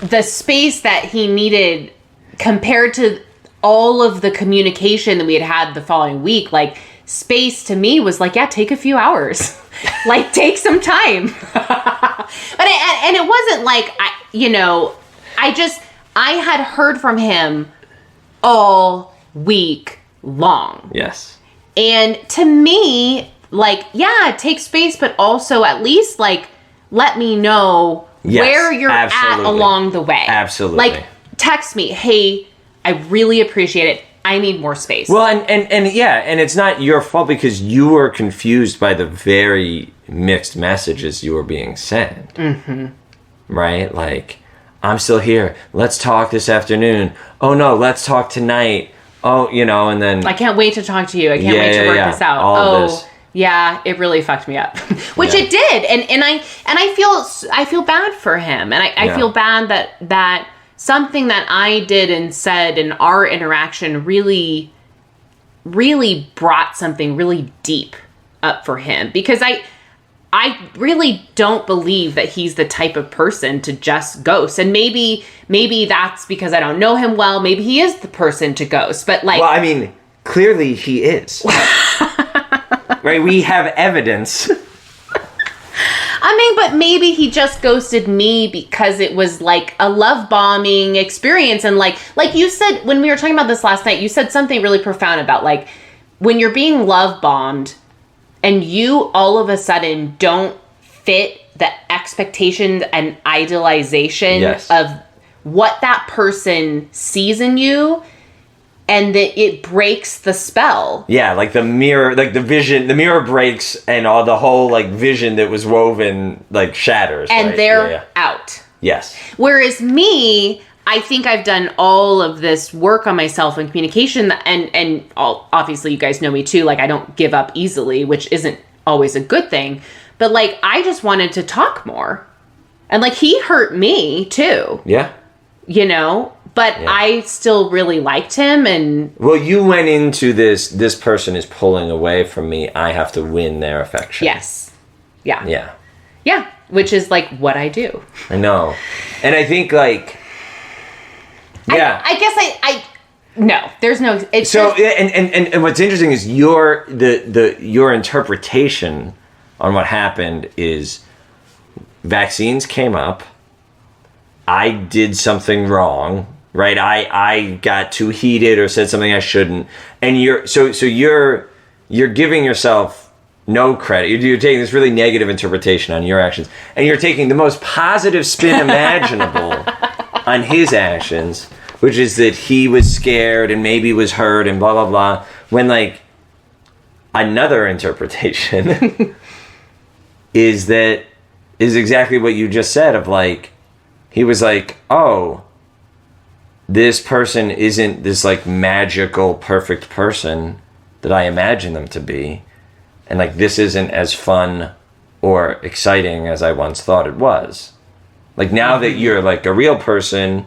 the space that he needed compared to all of the communication that we had the following week, like space to me was like, yeah, take a few hours, like take some time. And it wasn't like, I had heard from him all week long. Yes. And to me, like, yeah, take space, but also at least like, let me know where you're at along the way. Absolutely. Like, text me, hey, I really appreciate it. I need more space. Well, and yeah, and it's not your fault because you were confused by the very mixed messages you were being sent. Mm-hmm. Right? Like, I'm still here. Let's talk this afternoon. Oh, no, let's talk tonight. Oh, and then... I can't wait to talk to you. I can't wait to work this out. All of this. Yeah, it really fucked me up, which it did, and I feel bad for him, and I feel bad that something that I did and said in our interaction really, really brought something really deep up for him, because I really don't believe that he's the type of person to just ghost, and maybe that's because I don't know him well. Maybe he is the person to ghost, but like, well, I mean, clearly he is. Right, we have evidence. But maybe he just ghosted me because it was like a love bombing experience. And like you said, when we were talking about this last night, you said something really profound about like when you're being love bombed and you all of a sudden don't fit the expectations and idealization of what that person sees in you, and that it breaks the spell. Yeah, like the mirror, like the mirror breaks, and all the whole like vision that was woven like shatters. And right? they're out. Yes. Whereas me, I think I've done all of this work on myself and communication, and obviously you guys know me too. Like I don't give up easily, which isn't always a good thing. But like I just wanted to talk more, and like he hurt me too. Yeah. But I still really liked him, and... Well, you went into this person is pulling away from me, I have to win their affection. Yes. Yeah. Yeah. Yeah, which is, like, what I do. I know. And I think, like... Yeah. I guess I no, there's no... It's so, and what's interesting is your interpretation on what happened is vaccines came up, I did something wrong... Right, I got too heated or said something I shouldn't, and your you're giving yourself no credit. You're taking this really negative interpretation on your actions, and you're taking the most positive spin imaginable on his actions, which is that he was scared and maybe was hurt and blah, blah, blah. When, like, another interpretation is exactly what you just said of, like, he was like, oh, this person isn't this, like, magical, perfect person that I imagine them to be. And, like, this isn't as fun or exciting as I once thought it was. Like, now that you're, like, a real person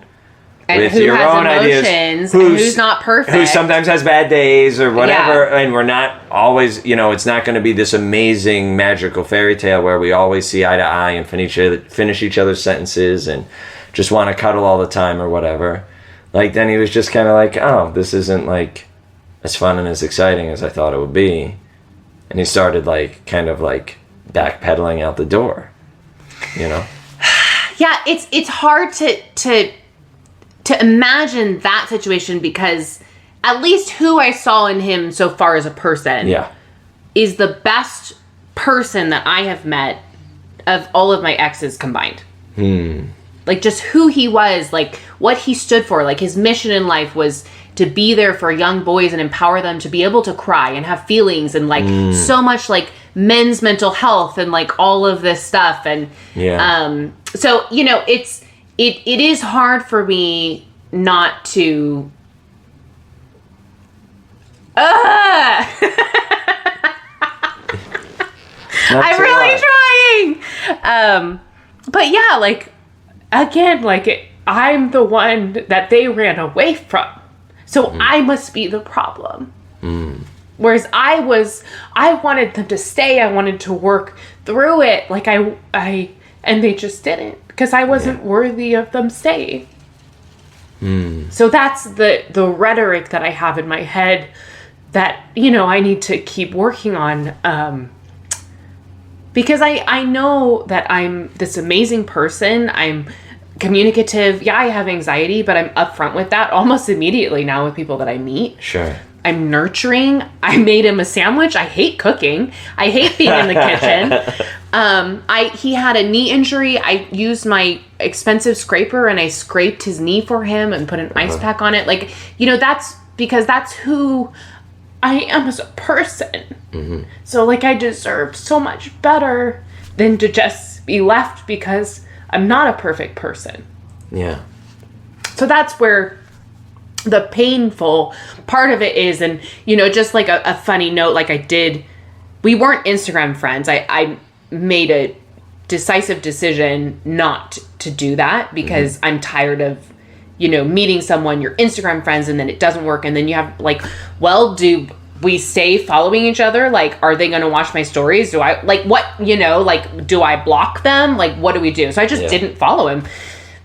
and with who your has own ideas, emotions, and who's not perfect, who sometimes has bad days or whatever, and we're not always, it's not going to be this amazing magical fairy tale where we always see eye to eye and finish each other's sentences and just want to cuddle all the time or whatever. Like, then he was just kind of like, oh, this isn't, like, as fun and as exciting as I thought it would be. And he started, like, kind of, like, backpedaling out the door, Yeah, it's hard to imagine that situation, because at least who I saw in him so far as a person is the best person that I have met of all of my exes combined. Like, just who he was, like, what he stood for. Like, his mission in life was to be there for young boys and empower them to be able to cry and have feelings and, like, so much, like, men's mental health and, like, all of this stuff. And so, it is hard for me not to I'm really trying. But yeah, like, again, like, I'm the one that they ran away from. So I must be the problem. Whereas I wanted them to stay. I wanted to work through it. Like, and they just didn't, because I wasn't worthy of them staying. So that's the rhetoric that I have in my head that, I need to keep working on. Because I know that I'm this amazing person. I'm communicative. Yeah, I have anxiety, but I'm upfront with that almost immediately now with people that I meet. Sure. I'm nurturing. I made him a sandwich. I hate cooking. I hate being in the kitchen. He had a knee injury. I used my expensive scraper and I scraped his knee for him and put an ice pack on it. Like, that's because that's who I am as a person. So, like, I deserve so much better than to just be left because I'm not a perfect person. Yeah. So that's where the painful part of it is. And, just like a funny note, like, we weren't Instagram friends. I made a decisive decision not to do that because I'm tired of, meeting someone, you're Instagram friends, and then it doesn't work. And then you have, like, well, do we stay following each other? Like, are they going to watch my stories? Do I, like, what, like, do I block them? Like, what do we do? So I just didn't follow him.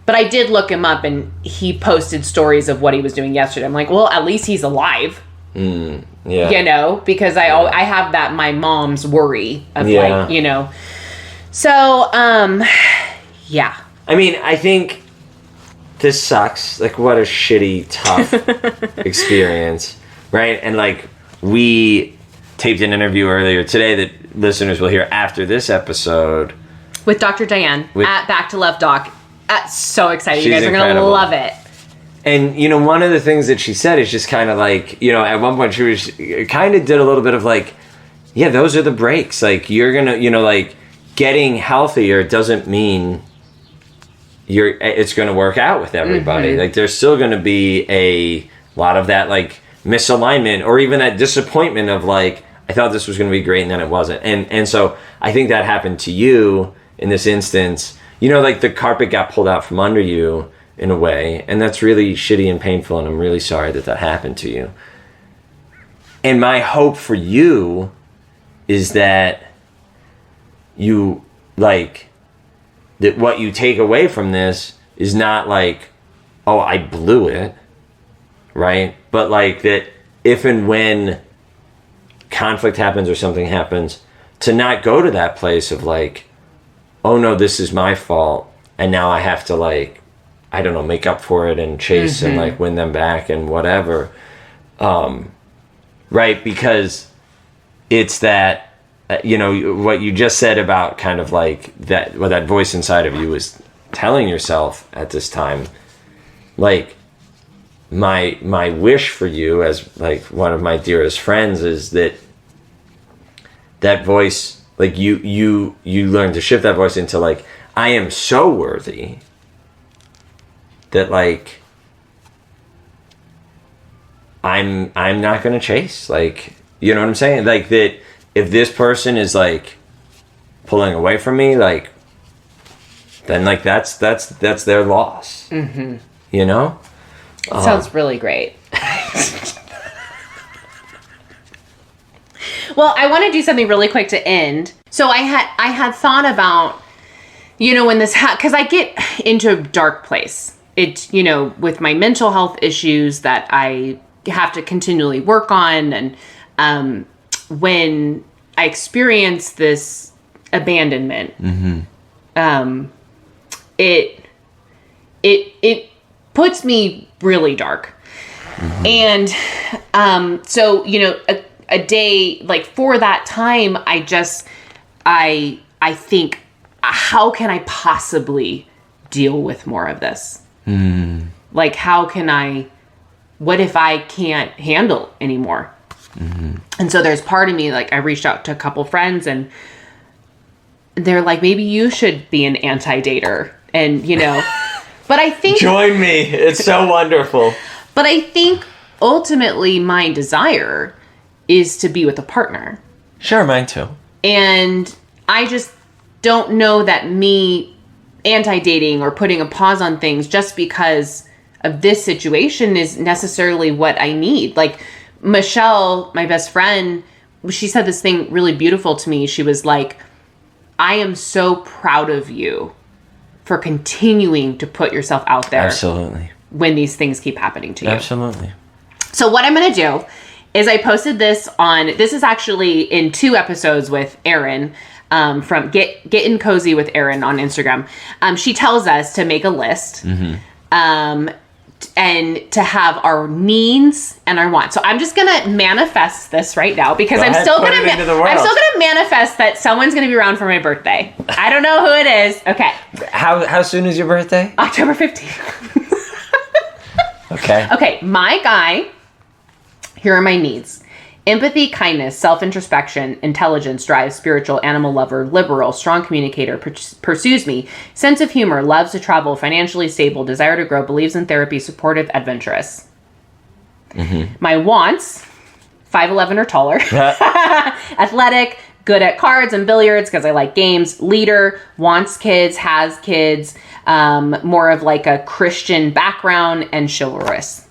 But I did look him up, and he posted stories of what he was doing yesterday. I'm like, well, at least he's alive. Because I have that my mom's worry of, like, So, yeah. I mean, I think this sucks. Like, what a shitty, tough experience, right? And, like, we taped an interview earlier today that listeners will hear after this episode. With Dr. Diane at Back to Love Doc. So excited. You guys are going to incredible. love it. And, one of the things that she said is just kind of like, at one point she kind of did a little bit of like, yeah, those are the breaks. Like, you're going to, like, getting healthier doesn't mean it's going to work out with everybody. Like, there's still going to be a lot of that, like, misalignment or even that disappointment of, like, I thought this was going to be great and then it wasn't. And so I think that happened to you in this instance. Like, the carpet got pulled out from under you in a way, and that's really shitty and painful, and I'm really sorry that happened to you. And my hope for you is that you, like, that what you take away from this is not like, oh, I blew it, right? But, like, that if and when conflict happens or something happens, to not go to that place of, like, oh no, this is my fault, and now I have to, like, I don't know, make up for it and chase and, like, win them back and whatever. Right? Because it's that, what you just said about kind of like that, what that voice inside of you was telling yourself at this time, like my wish for you as like one of my dearest friends is that voice, like you learn to shift that voice into like, I am so worthy that like I'm not gonna chase, like, you know what I'm saying? Like that if this person is like pulling away from me, like then like that's their loss. Mm-hmm. You know? It sounds really great. Well, I want to do something really quick to end. So I had thought about, when this because I get into a dark place. It, with my mental health issues that I have to continually work on, and when I experience this abandonment, it puts me really dark. And so a day like for that time, I think, how can I possibly deal with more of this? Like, what if I can't handle anymore? And so there's part of me, like, I reached out to a couple friends and they're like, maybe you should be an anti-dater. And, but I think... Join me. It's so wonderful. But I think ultimately my desire is to be with a partner. Sure, mine too. And I just don't know that me anti-dating or putting a pause on things just because of this situation is necessarily what I need. Like Michelle, my best friend, she said this thing really beautiful to me. She was like, I am so proud of you for continuing to put yourself out there. Absolutely. When these things keep happening to you. Absolutely. So what I'm going to do is I posted this is actually in 2 episodes with Erin, from Getting Cozy with Erin on Instagram. She tells us to make a list, and to have our needs and our wants. So I'm just going to manifest this right now because I'm still going to manifest that someone's going to be around for my birthday. I don't know who it is. Okay. How soon is your birthday? October 15th. Okay, my guy, here are my needs. Empathy, kindness, self-introspection, intelligence, drive, spiritual, animal lover, liberal, strong communicator, pursues me, sense of humor, loves to travel, financially stable, desire to grow, believes in therapy, supportive, adventurous. My wants, 5'11" or taller, athletic, good at cards and billiards because I like games, leader, wants kids, has kids, more of like a Christian background, and chivalrous.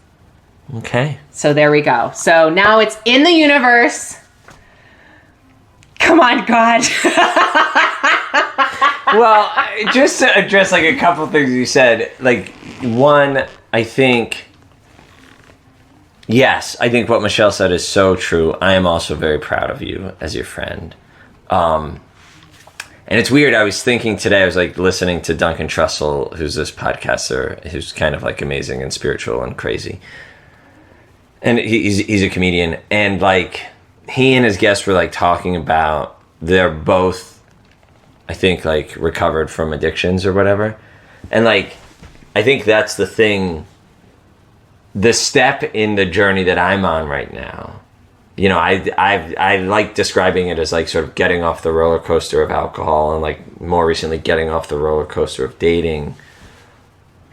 Okay. So there we go. So now it's in the universe. Come on, God. Well, just to address like a couple things you said, like one, I think what Michelle said is so true. I am also very proud of you as your friend. And it's weird. I was thinking today, I was like listening to Duncan Trussell, who's this podcaster, who's kind of like amazing and spiritual and crazy. And he's a comedian, and like he and his guests were like talking about they're both, I think, like recovered from addictions or whatever, and like I think that's the thing, the step in the journey that I'm on right now. I like describing it as like sort of getting off the roller coaster of alcohol, and like more recently getting off the roller coaster of dating.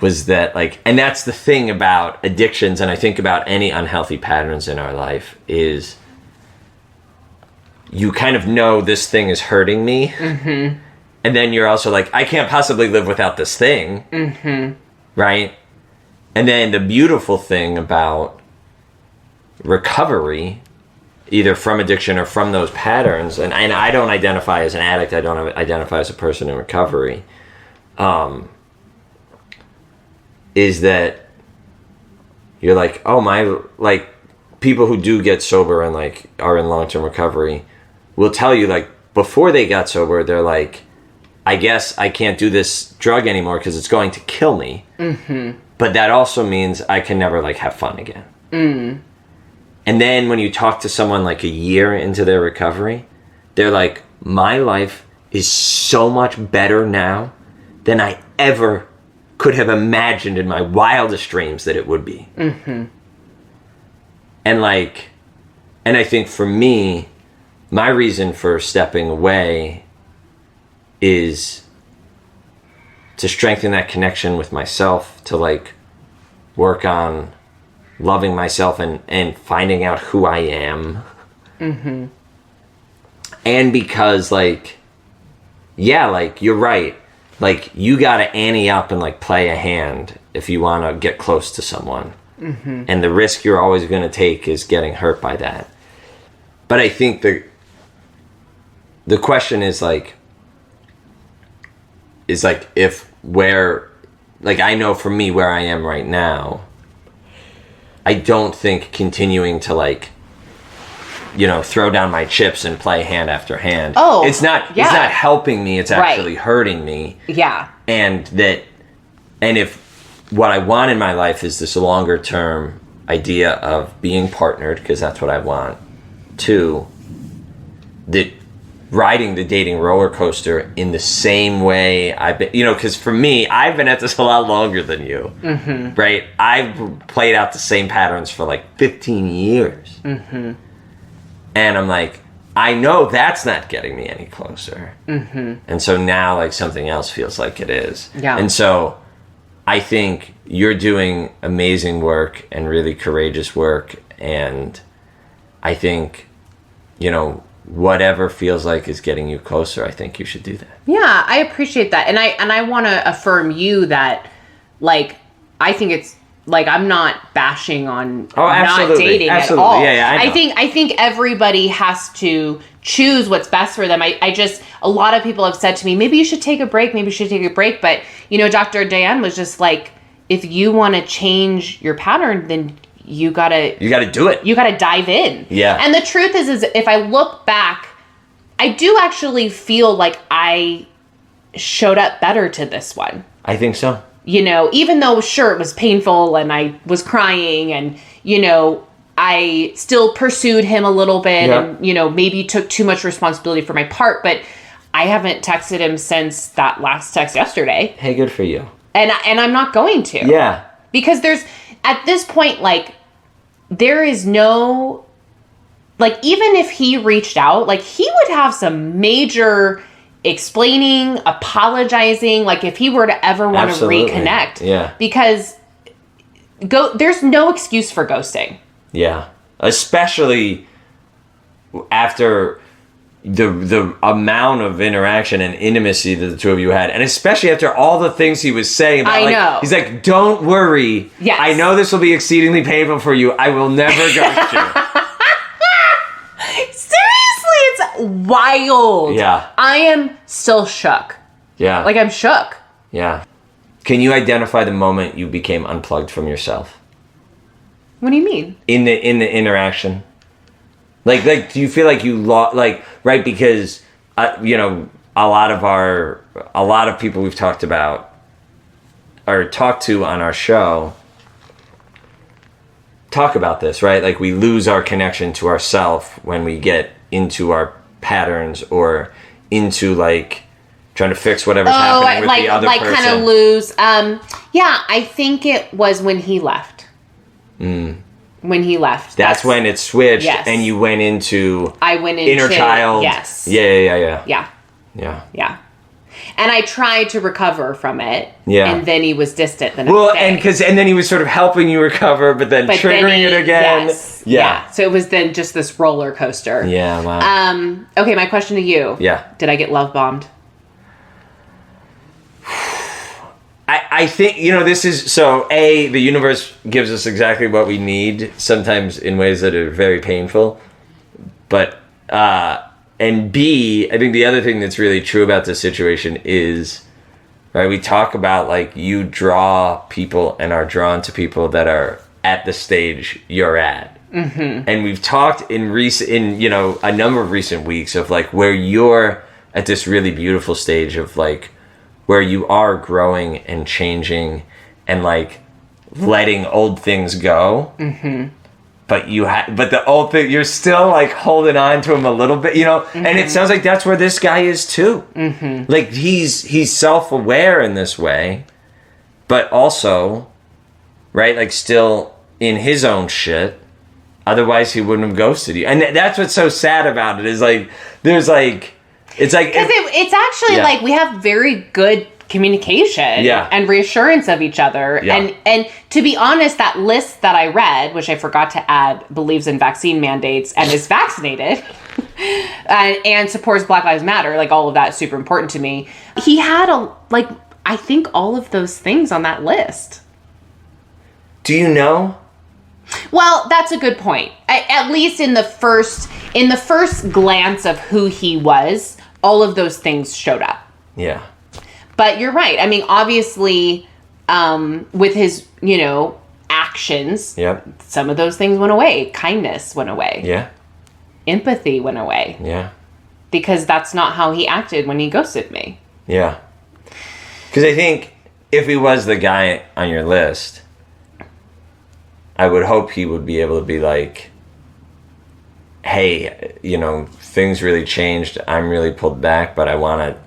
Was that like, and that's the thing about addictions, and I think about any unhealthy patterns in our life, is you kind of know this thing is hurting me, and then you're also like, I can't possibly live without this thing, right? And then the beautiful thing about recovery, either from addiction or from those patterns, and I don't identify as an addict, I don't identify as a person in recovery, is that you're like, oh my, like people who do get sober and like are in long-term recovery will tell you like before they got sober, they're like, I guess I can't do this drug anymore because it's going to kill me. But that also means I can never like have fun again. And then when you talk to someone like a year into their recovery, they're like, my life is so much better now than I ever could have imagined in my wildest dreams that it would be. Mm-hmm. And I think for me, my reason for stepping away is to strengthen that connection with myself, to like work on loving myself and finding out who I am. Mm-hmm. And because like, yeah, like you're right. Like you gotta ante up and like play a hand if you want to get close to someone. Mm-hmm. And the risk you're always going to take is getting hurt by that. But I think the question is like if where, like I know for me where I am right now, I don't think continuing to like, you know, throw down my chips and play hand after hand. Oh, it's not helping me. It's actually hurting me. Yeah. And if what I want in my life is this longer term idea of being partnered, because that's what I want. 2, that riding the dating roller coaster in the same way I've been, you know, because for me, I've been at this a lot longer than you, mm-hmm. right? I've played out the same patterns for like 15 years. Mm-hmm. And I'm like, I know that's not getting me any closer. Mm-hmm. And so now like something else feels like it is. Yeah. And so I think you're doing amazing work and really courageous work. And I think, you know, whatever feels like is getting you closer, I think you should do that. Yeah, I appreciate that. And I want to affirm you that, like, I think it's, like, I'm not bashing on not dating at all. Yeah, I know. I think everybody has to choose what's best for them. I just, a lot of people have said to me, maybe you should take a break. But, you know, Dr. Diane was just like, if you want to change your pattern, then you gotta do it. You gotta dive in. Yeah. And the truth is if I look back, I do actually feel like I showed up better to this one. I think so. You know, even though, sure, it was painful and I was crying and, you know, I still pursued him a little bit and, you know, maybe took too much responsibility for my part, but I haven't texted him since that last text yesterday. Hey, good for you. And I'm not going to. Yeah. Because there's, at this point, like, there is no, like, even if he reached out, like, he would have some major explaining, apologizing, like if he were to ever want to reconnect. Yeah. Because there's no excuse for ghosting. Yeah. Especially after the amount of interaction and intimacy that the two of you had. And especially after all the things he was saying about, I know. He's like, don't worry. Yes. I know this will be exceedingly painful for you. I will never ghost you. It's wild. Yeah. I am still shook. Yeah. Like, I'm shook. Yeah. Can you identify the moment you became unplugged from yourself? What do you mean? In the interaction? Like, do you feel like you lost, like, right? Because, you know, a lot of people we've talked about or talked to on our show talk about this, right? Like, we lose our connection to ourself when we get into our patterns or into like trying to fix whatever's happening with the other person. Like kind of lose. Yeah, I think it was when he left. When he left. That's when it switched. Yes. And you went into inner child. Yes. Yeah. And I tried to recover from it. Yeah. And then he was distant the next day. And then he was sort of helping you recover, but then triggering it again. Yes. Yeah. So it was then just this roller coaster. Yeah, wow. Okay, my question to you. Yeah. Did I get love bombed? I think, you know, this is, so A, the universe gives us exactly what we need, sometimes in ways that are very painful. But, and B, I think the other thing that's really true about this situation is, right, we talk about, like, you draw people and are drawn to people that are at the stage you're at. Mm-hmm. And we've talked in you know, a number of recent weeks of, like, where you're at this really beautiful stage of, like, where you are growing and changing and, like, letting old things go. Mm-hmm. but the old thing, you're still like holding on to him a little bit, and it sounds like that's where this guy is too. Like he's self-aware in this way, but also, right, like still in his own shit. Otherwise he wouldn't have ghosted you. And that's what's so sad about it, is like, there's like, it's like, because it's actually like we have very good communication and reassurance of each other. And to be honest, that list that I read, which I forgot to add, believes in vaccine mandates and is vaccinated and supports Black Lives Matter, like all of that is super important to me. He had I think all of those things on that list. Do you know? Well, that's a good point. At least in the first glance of who he was, all of those things showed up. Yeah. But you're right. I mean, obviously, with his, actions, some of those things went away. Kindness went away. Yeah. Empathy went away. Yeah. Because that's not how he acted when he ghosted me. Yeah. Because I think if he was the guy on your list, I would hope he would be able to be like, hey, things really changed. I'm really pulled back, but I want to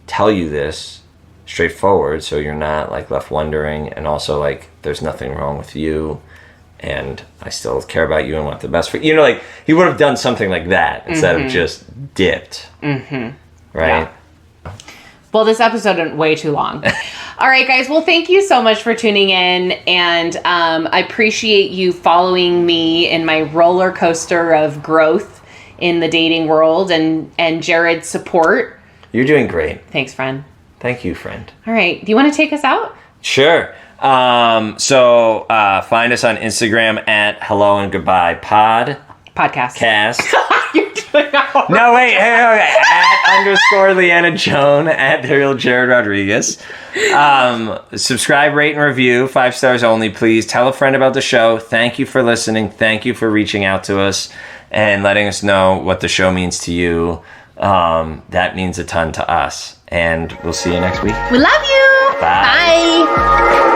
tell you this straightforward so you're not like left wondering, and also like there's nothing wrong with you and I still care about you and want the best for you. Like he would have done something like that instead of just dipped. Right? Yeah. Well, this episode went way too long. All right, guys. Well, thank you so much for tuning in. And I appreciate you following me in my roller coaster of growth in the dating world and Jared's support. You're doing great. Thanks, friend. Thank you, friend. All right. Do you want to take us out? Sure. So find us on Instagram at Hello and Goodbye Podcast. No, wait. Hey, at _Leanna Joan, at the real Jared Rodriguez. Subscribe, rate, and review. 5 stars only, please. Tell a friend about the show. Thank you for listening. Thank you for reaching out to us and letting us know what the show means to you. That means a ton to us. And we'll see you next week. We love you. Bye. Bye.